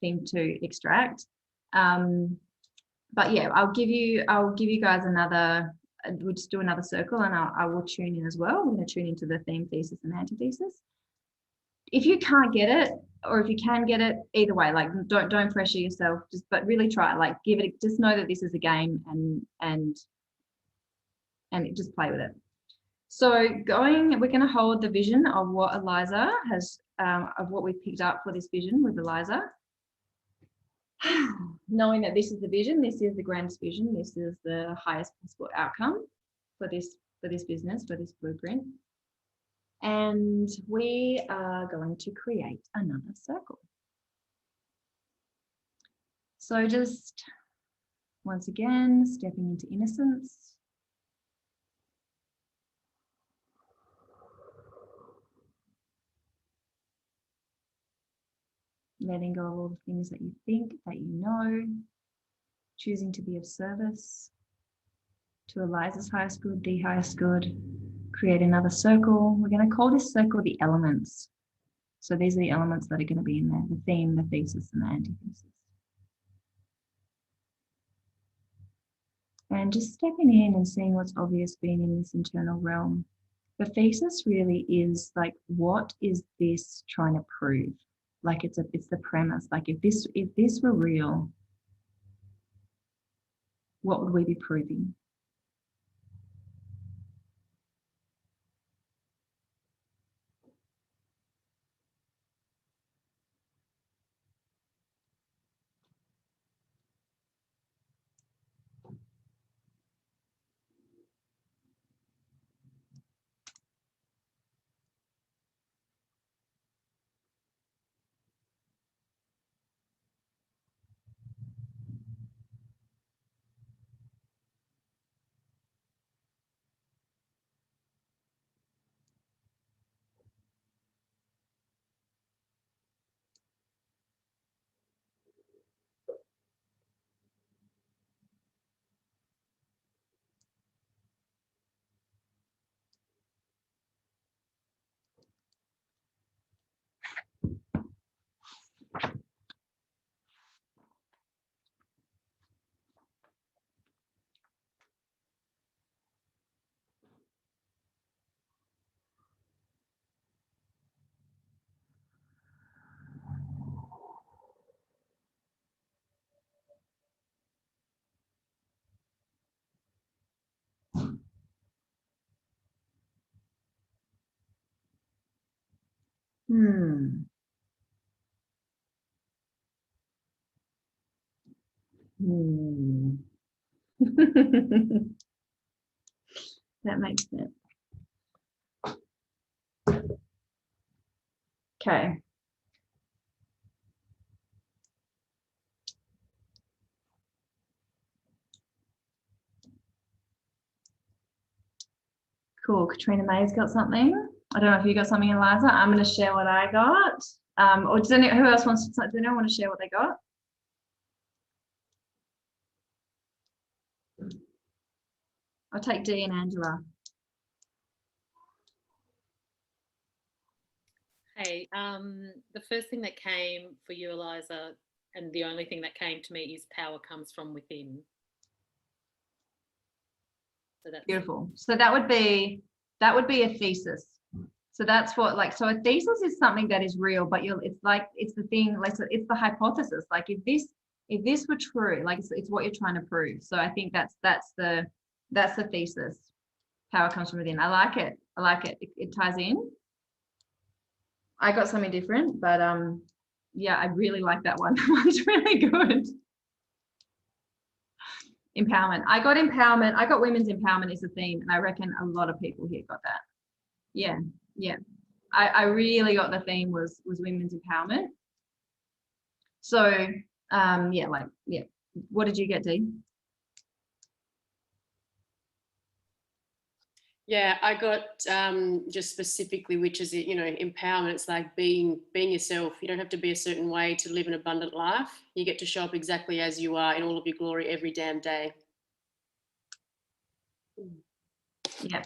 thing to extract. But yeah, I'll give you guys another. We'll just do another circle, and I will tune in as well. I'm going to tune into the theme, thesis, and antithesis. if you can't get it, or if you can get it, either way, like don't pressure yourself, but really try, like give it, just know that this is a game, and just play with it. So we're going to hold the vision of what Eliza has, of what we've picked up for this vision with Eliza. Knowing that this is the vision, this is the grandest vision, this is the highest possible outcome for this business, for this blueprint. And we are going to create another circle. So just once again, stepping into innocence. Letting go of all the things that you think, that you know, choosing to be of service to Eliza's highest good, the highest good. Create another circle. We're going to call this circle the elements. So these are the elements that are going to be in there: the theme, the thesis, and the antithesis. And just stepping in and seeing what's obvious being in this internal realm. The thesis really is like, what is this trying to prove? Like it's the premise. Like if this were real, what would we be proving? That makes sense. Okay. Cool. Katrina May's got something. I don't know if you got something, Eliza. I'm going to share what I got. Or does anyone, who else wants to? Does anyone want to share what they got? I'll take Dee and Angela. Hey, the first thing that came for you, Eliza, and the only thing that came to me is power comes from within. So that's beautiful. So that would be a thesis. So that's what, like, so a thesis is something that is real, but it's the thing, like, so it's the hypothesis. Like if this were true, like it's what you're trying to prove. So I think that's the thesis. Power comes from within. I like it. It ties in. I got something different, but yeah, I really like that one. That one's really good. Empowerment. I got empowerment. I got women's empowerment as a theme, and I reckon a lot of people here got that. Yeah. I really got the theme was women's empowerment. So yeah. What did you get, Dee? Yeah, I got just specifically, which is, empowerment. It's like being yourself. You don't have to be a certain way to live an abundant life. You get to show up exactly as you are in all of your glory every damn day. Yeah.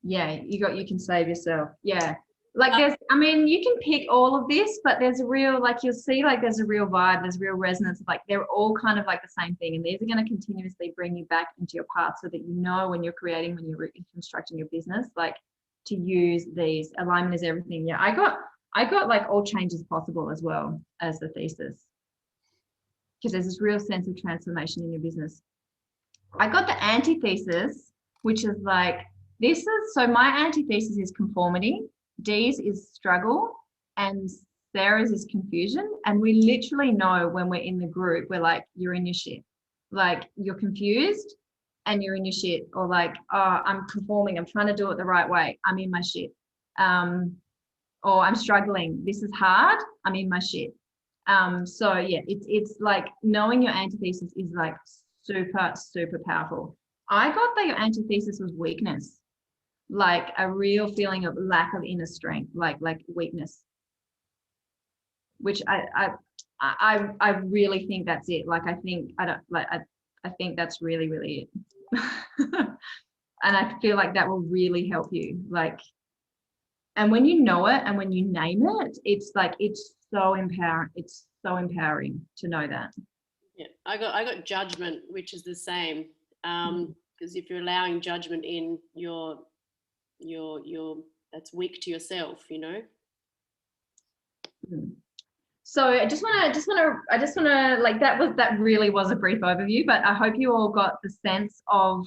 Yeah, you can save yourself. Yeah. Like you can pick all of this, but there's a real, like, you'll see, like, there's a real vibe, there's real resonance. Like they're all kind of like the same thing, and these are going to continuously bring you back into your path, so that when you're creating, when you're constructing your business, like to use these. Alignment is everything. Yeah, I got like all changes possible as well as the thesis, because there's this real sense of transformation in your business. I got the antithesis, which is like, this is, so my antithesis is conformity, Dee's is struggle, and Sarah's is confusion. And we literally know when we're in the group, we're like, you're in your shit. Like, you're confused and you're in your shit, or like, oh, I'm conforming, I'm trying to do it the right way, I'm in my shit. Or I'm struggling, this is hard, I'm in my shit. So yeah, it's like knowing your antithesis is like super, super powerful. I got that your antithesis was weakness, like a real feeling of lack of inner strength, like weakness, which I really think that's it. Like, I think that's really, really it. And I feel like that will really help you. Like, and when you know it and when you name it, it's like, it's so empowering. It's so empowering to know that. Yeah, I got judgment, which is the same. Because if you're allowing judgment in, you're that's weak to yourself, you know. So I just want to like, that really was a brief overview, but I hope you all got the sense of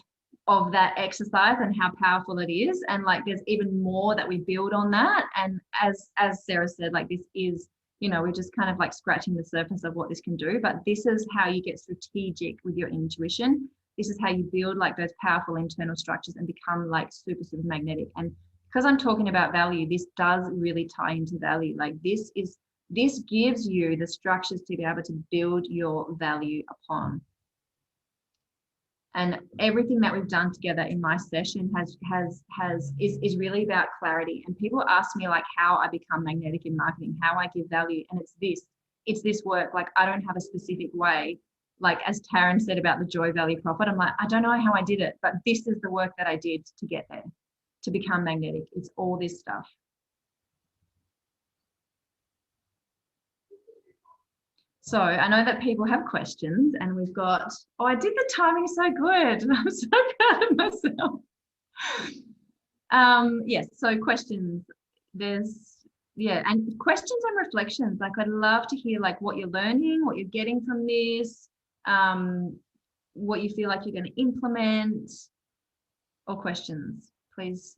that exercise and how powerful it is. And like, there's even more that we build on that. And as Sarah said, like, this is, you know, we're just kind of like scratching the surface of what this can do, but this is how you get strategic with your intuition. This is how you build like those powerful internal structures and become like super, super magnetic. And because I'm talking about value, this does really tie into value. Like, this gives you the structures to be able to build your value upon. And everything that we've done together in my session is really about clarity. And people ask me like how I become magnetic in marketing, how I give value. And it's this work. Like, I don't have a specific way. Like, as Taryn said about the joy, value, profit, I'm like, I don't know how I did it, but this is the work that I did to get there, to become magnetic. It's all this stuff. So I know that people have questions, and we've got, oh, I did the timing so good. I'm so proud of myself. Yes, so questions. And questions and reflections. Like, I'd love to hear like what you're learning, what you're getting from this, what you feel like you're going to implement, or questions. Please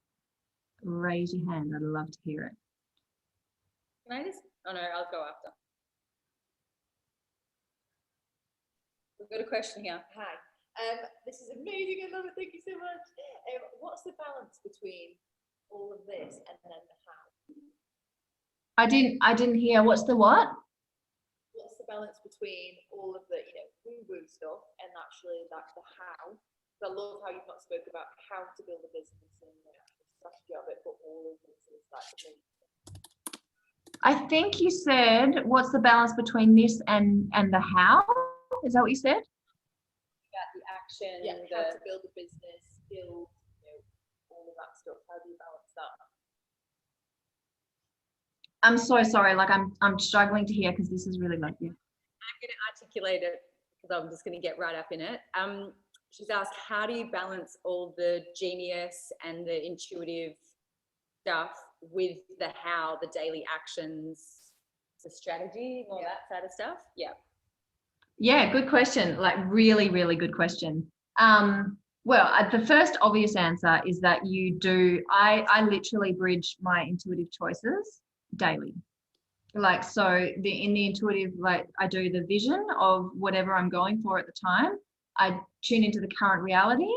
raise your hand. I'd love to hear it. Can I just, oh no, I'll go after. We've got a question here. Hi. This is amazing. I love it. Thank you so much. What's the balance between all of this and then the how? I didn't hear. What's the what? What's the balance between all of the, you know, woo-woo stuff and actually like the how? So I love how you've not spoke about how to build a business and the actual strategy of it, but all of this is like the main thing. I think you said, what's the balance between this and the how? Is that what you said? About the action, yeah, how to build a business, build, you know, all of that stuff. How do you balance that? I'm so sorry. Like, I'm struggling to hear because this is really like you. I'm going to articulate it because I'm just going to get right up in it. She's asked, how do you balance all the genius and the intuitive stuff with the how, the daily actions, the strategy, all that side of stuff? Yeah. Yeah, good question. Like, really, really good question. Well, the first obvious answer is that you do, I literally bridge my intuitive choices daily. Like, so in the intuitive, like, I do the vision of whatever I'm going for at the time. I tune into the current reality,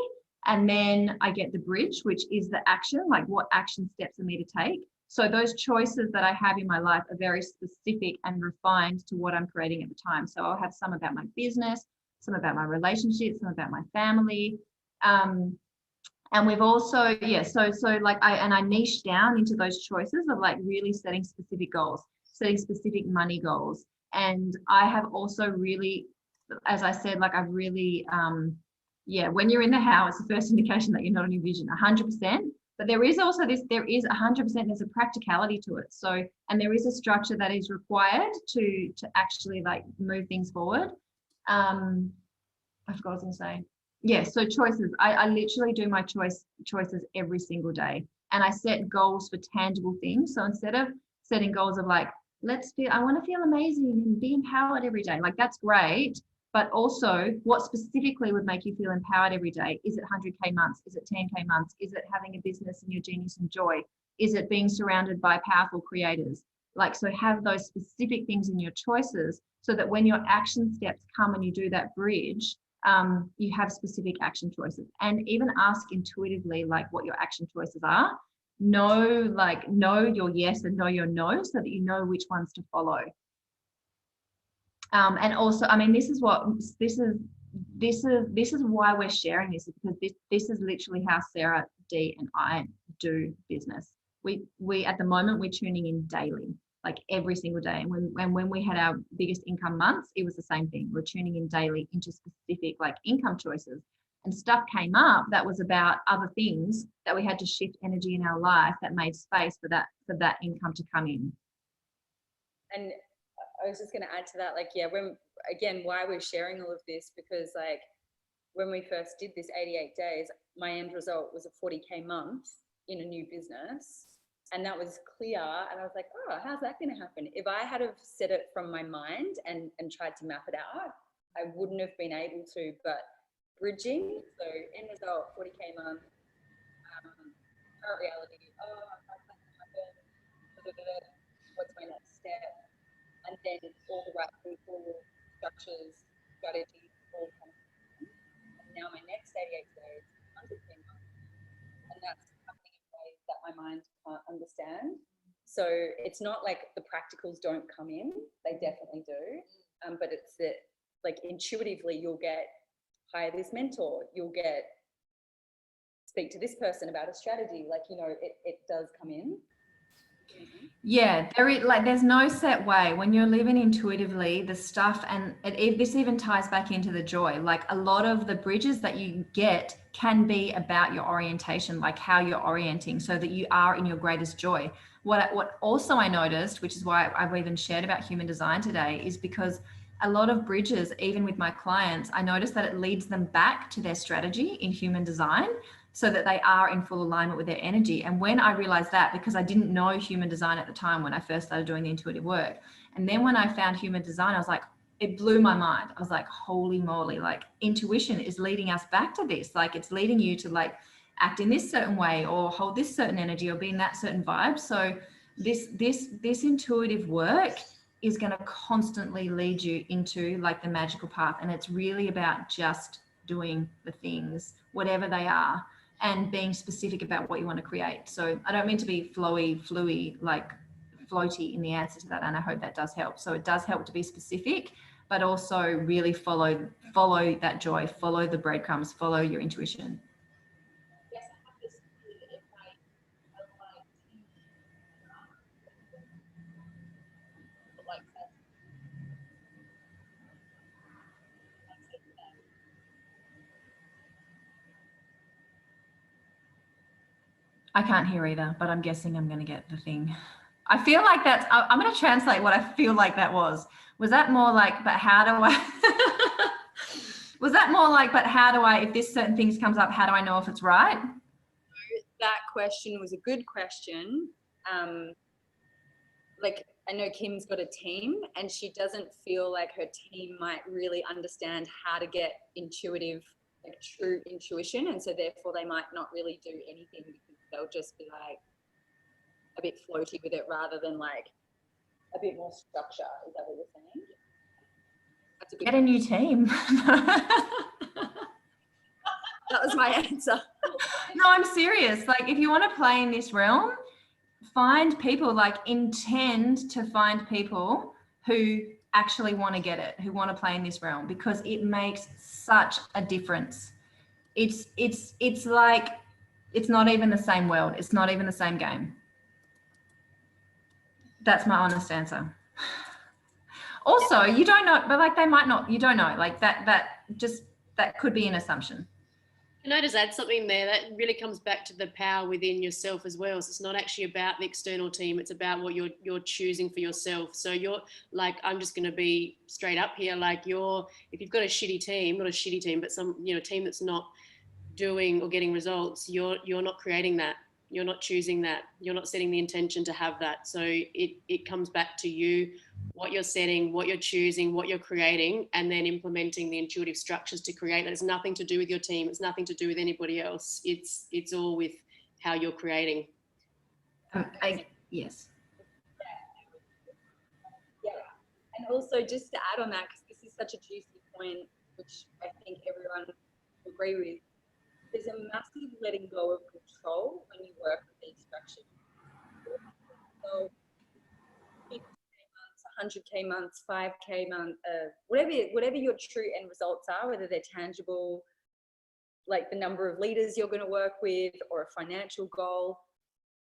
and then I get the bridge, which is the action, like what action steps are me to take. So those choices that I have in my life are very specific and refined to what I'm creating at the time. So I'll have some about my business, some about my relationships, some about my family. And we've also, so like I niche down into those choices of like really setting specific goals, setting specific money goals. And I have also really, as I said, like I've really, when you're in the how, it's the first indication that you're not on your vision, 100%. But there is also this, there is 100%, there's a practicality to it. So, and there is a structure that is required to actually like move things forward. I forgot what I was going to say. Yeah, so choices. I literally do my choices every single day. and I set goals for tangible things. So instead of setting goals of like, I want to feel amazing and be empowered every day, like that's great. But also, what specifically would make you feel empowered every day? Is it 100K months? Is it 10K months? Is it having a business in your genius and joy? Is it being surrounded by powerful creators? Like, so have those specific things in your choices so that when your action steps come and you do that bridge, you have specific action choices. And even ask intuitively, like, what your action choices are. Know your yes and know your no, so that you know which ones to follow. And also, I mean, this is why we're sharing this, because this is literally how Sarah, Dee, and I do business. We at the moment, we're tuning in daily, like every single day. And when we had our biggest income months, it was the same thing. We're tuning in daily into specific like income choices, and stuff came up that was about other things that we had to shift energy in our life that made space for that income to come in. And I was just going to add to that, like, yeah, why we're sharing all of this, because like when we first did this 88 days, my end result was a 40K month in a new business. And that was clear. And I was like, oh, how's that going to happen? If I had have said it from my mind and tried to map it out, I wouldn't have been able to. But bridging, so end result, 40K month, current reality, how's that going to happen? What's my next step? And then all the right people, structures, strategies, all come in. And now my next 88 days, 100K month, and that's happening in ways that my mind can't understand. So it's not like the practicals don't come in; they definitely do. But it's that, like, intuitively, you'll get hire this mentor, you'll get speak to this person about a strategy. Like, you know, it does come in. Yeah, there's no set way. When you're living intuitively, the stuff, and this even ties back into the joy. Like, a lot of the bridges that you get can be about your orientation, like how you're orienting, so that you are in your greatest joy. What also I noticed, which is why I've even shared about human design today, is because a lot of bridges, even with my clients, I noticed that it leads them back to their strategy in human design, so that they are in full alignment with their energy. And when I realized that, because I didn't know human design at the time when I first started doing the intuitive work, and then when I found human design, I was like, it blew my mind. I was like, holy moly, like intuition is leading us back to this. Like, it's leading you to like act in this certain way, or hold this certain energy, or be in that certain vibe. So this intuitive work is going to constantly lead you into like the magical path. And it's really about just doing the things, whatever they are, and being specific about what you want to create. So I don't mean to be floaty in the answer to that, and I hope that does help. So it does help to be specific, but also really follow that joy, follow the breadcrumbs, follow your intuition. Yes, I have this feeling if I like I can't hear either, but I'm guessing I'm going to get the thing. I feel like I'm going to translate what I feel like that was. Was that more like, but how do I, was that more like, but how do I, if this certain things comes up, how do I know if it's right? That question was a good question. Like, I know Kim's got a team, and she doesn't feel like her team might really understand how to get intuitive, like true intuition. And so therefore they might not really do anything, because they'll just be like a bit floaty with it rather than like a bit more structure. Is that what you're saying? That's a good Get a new team. That was my answer. No, I'm serious. Like, if you want to play in this realm, find people, like intend to find people who actually want to get it, who want to play in this realm, because it makes such a difference. It's like, it's not even the same world. It's not even the same game. That's my honest answer. Also, you don't know, but like they might not, you don't know, like that could be an assumption. Can I just add something there? That really comes back to the power within yourself as well. So it's not actually about the external team. It's about what you're choosing for yourself. So you're like, I'm just going to be straight up here. Like, if you've got a shitty team, not a shitty team, but some, team that's not doing or getting results, you're not creating that. You're not choosing that. You're not setting the intention to have that. So it comes back to you, what you're setting, what you're choosing, what you're creating, and then implementing the intuitive structures to create that. It's nothing to do with your team. It's nothing to do with anybody else. It's all with how you're creating. Yes. Yeah. And also just to add on that, because this is such a juicy point, which I think everyone will agree with, there's a massive letting go of control when you work with these structures. So 100K months, 5K month, whatever your true end results are, whether they're tangible, like the number of leaders you're going to work with, or a financial goal,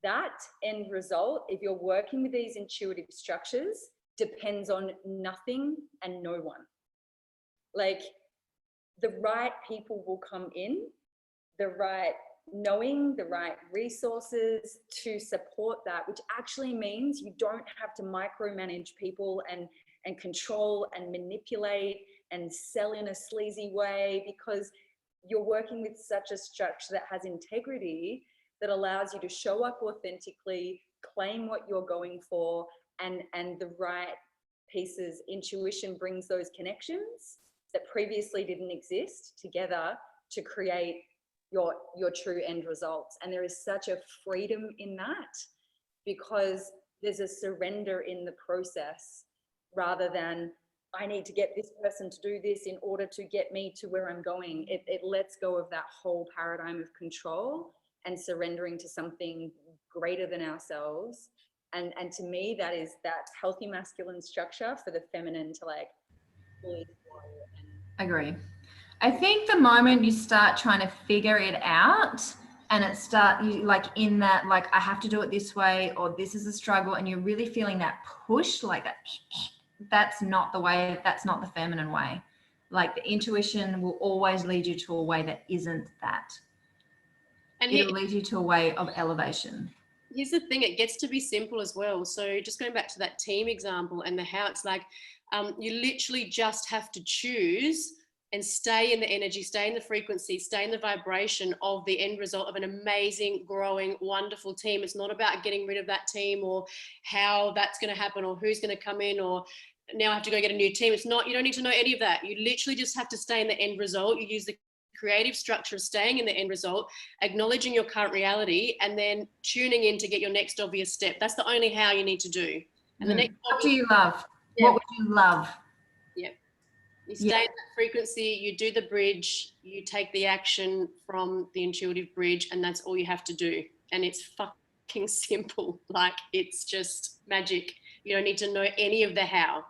that end result, if you're working with these intuitive structures, depends on nothing and no one. Like, the right people will come in, the right knowing, the right resources to support that, which actually means you don't have to micromanage people and control and manipulate and sell in a sleazy way, because you're working with such a structure that has integrity, that allows you to show up authentically, claim what you're going for, and the right pieces. Intuition brings those connections that previously didn't exist together to create your true end results. And there is such a freedom in that, because there's a surrender in the process, rather than I need to get this person to do this in order to get me to where I'm going. It lets go of that whole paradigm of control and surrendering to something greater than ourselves. And to me, that is that healthy masculine structure for the feminine to like fully flow. Agree. I think the moment you start trying to figure it out, and you like in that, like, I have to do it this way, or this is a struggle, and you're really feeling that push, like that, that's not the way, that's not the feminine way. Like, the intuition will always lead you to a way that isn't that. And it'll lead you to a way of elevation. Here's the thing, it gets to be simple as well. So just going back to that team example and how it's like, you literally just have to choose and stay in the energy, stay in the frequency, stay in the vibration of the end result of an amazing, growing, wonderful team. It's not about getting rid of that team or how that's going to happen or who's going to come in or now I have to go get a new team. It's not, you don't need to know any of that. You literally just have to stay in the end result. You use the creative structure of staying in the end result, acknowledging your current reality, and then tuning in to get your next obvious step. That's the only how you need to do. And the next what do you love? Yeah. What would you love? Yeah. You stay in that frequency, you do the bridge, you take the action from the intuitive bridge, and that's all you have to do. And it's fucking simple. Like, it's just magic. You don't need to know any of the how.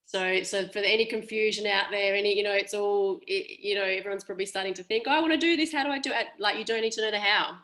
So for any confusion out there, it's all, everyone's probably starting to think, oh, I want to do this. How do I do it? Like, you don't need to know the how.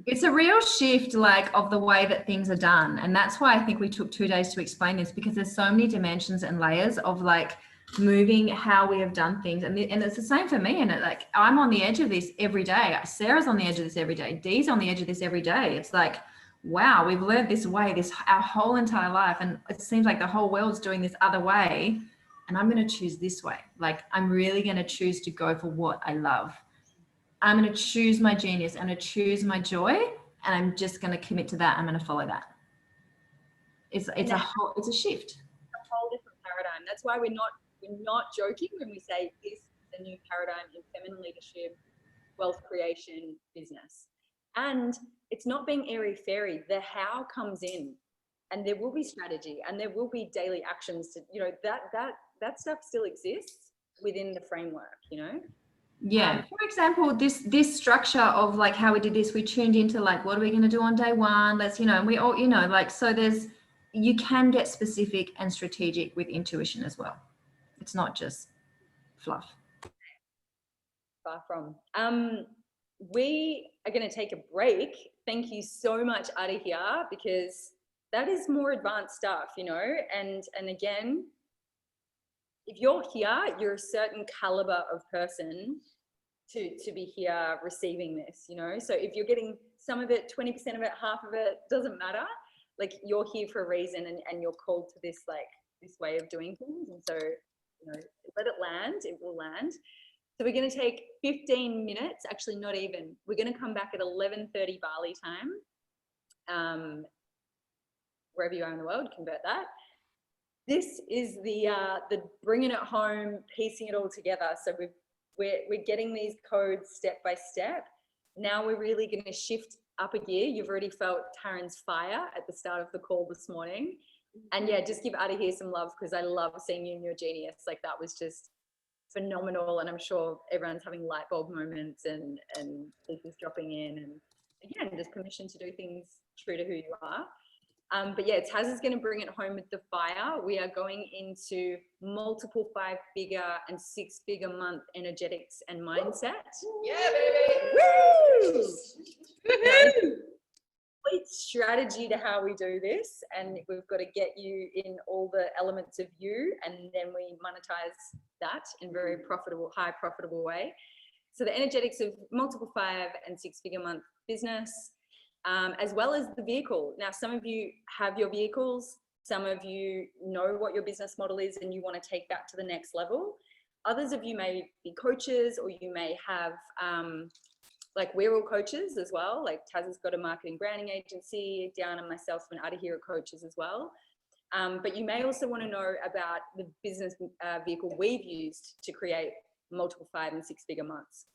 It's a real shift, like, of the way that things are done. And that's why I think we took 2 days to explain this, because there's so many dimensions and layers of like moving how we have done things. And it's the same for me. And like, I'm on the edge of this every day. Sarah's on the edge of this every day. Dee's on the edge of this every day. It's like, wow, we've learned this way, our whole entire life. And it seems like the whole world's doing this other way. And I'm going to choose this way. Like, I'm really going to choose to go for what I love. I'm going to choose my genius. I'm going to choose my joy, and I'm just going to commit to that. I'm going to follow that. It's a shift. A whole different paradigm. That's why we're not joking when we say this is a new paradigm in feminine leadership, wealth creation, business. And it's not being airy fairy. The how comes in, and there will be strategy, and there will be daily actions to, that stuff still exists within the framework, Yeah. For example, this structure of like how we did this, we tuned into like, what are we going to do on day one? Let's, and we all, like, so you can get specific and strategic with intuition as well. It's not just fluff. Far from. We are going to take a break. Thank you so much, Arihia, because that is more advanced stuff, and again, if you're here, you're a certain caliber of person to be here receiving this, so if you're getting some of it, 20% of it, half of it, doesn't matter. Like, you're here for a reason, and you're called to this, like, this way of doing things. And so, let it land, it will land. So we're going to take 15 minutes, actually not even. We're going to come back at 11:30 Bali time. Wherever you are in the world, convert that. This is the bringing it home, piecing it all together. So we're getting these codes step by step. Now we're really going to shift up a gear. You've already felt Taryn's fire at the start of the call this morning. And yeah, just give Arihia some love, because I love seeing you in your genius. Like, that was just phenomenal. And I'm sure everyone's having light bulb moments and people's dropping in. And again, just permission to do things true to who you are. But yeah, Taz is going to bring it home with the fire. We are going into multiple 5-figure and 6-figure month energetics and mindset. Yeah, baby. Woo! Complete strategy to how we do this, and we've got to get you in all the elements of you, and then we monetize that in a very profitable, high profitable way. So the energetics of multiple 5- and 6-figure month business. As well as the vehicle. Now, some of you have your vehicles, some of you know what your business model is and you want to take that to the next level. Others of you may be coaches, or you may have, like, we're all coaches as well. Like, Taz has got a marketing branding agency, Diana, myself, and Arihia are coaches as well. But you may also want to know about the business vehicle we've used to create multiple 5- and 6-figure months.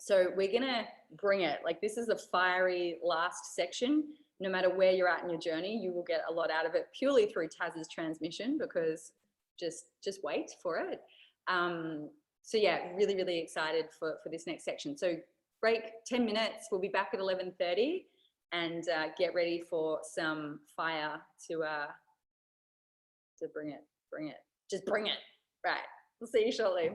So we're going to bring it. Like, this is a fiery last section. No matter where you're at in your journey, you will get a lot out of it purely through Taz's transmission, because just wait for it. So yeah, really, really excited for this next section. So break 10 minutes. We'll be back at 11:30, and get ready for some fire to bring it. Just bring it. Right. We'll see you shortly.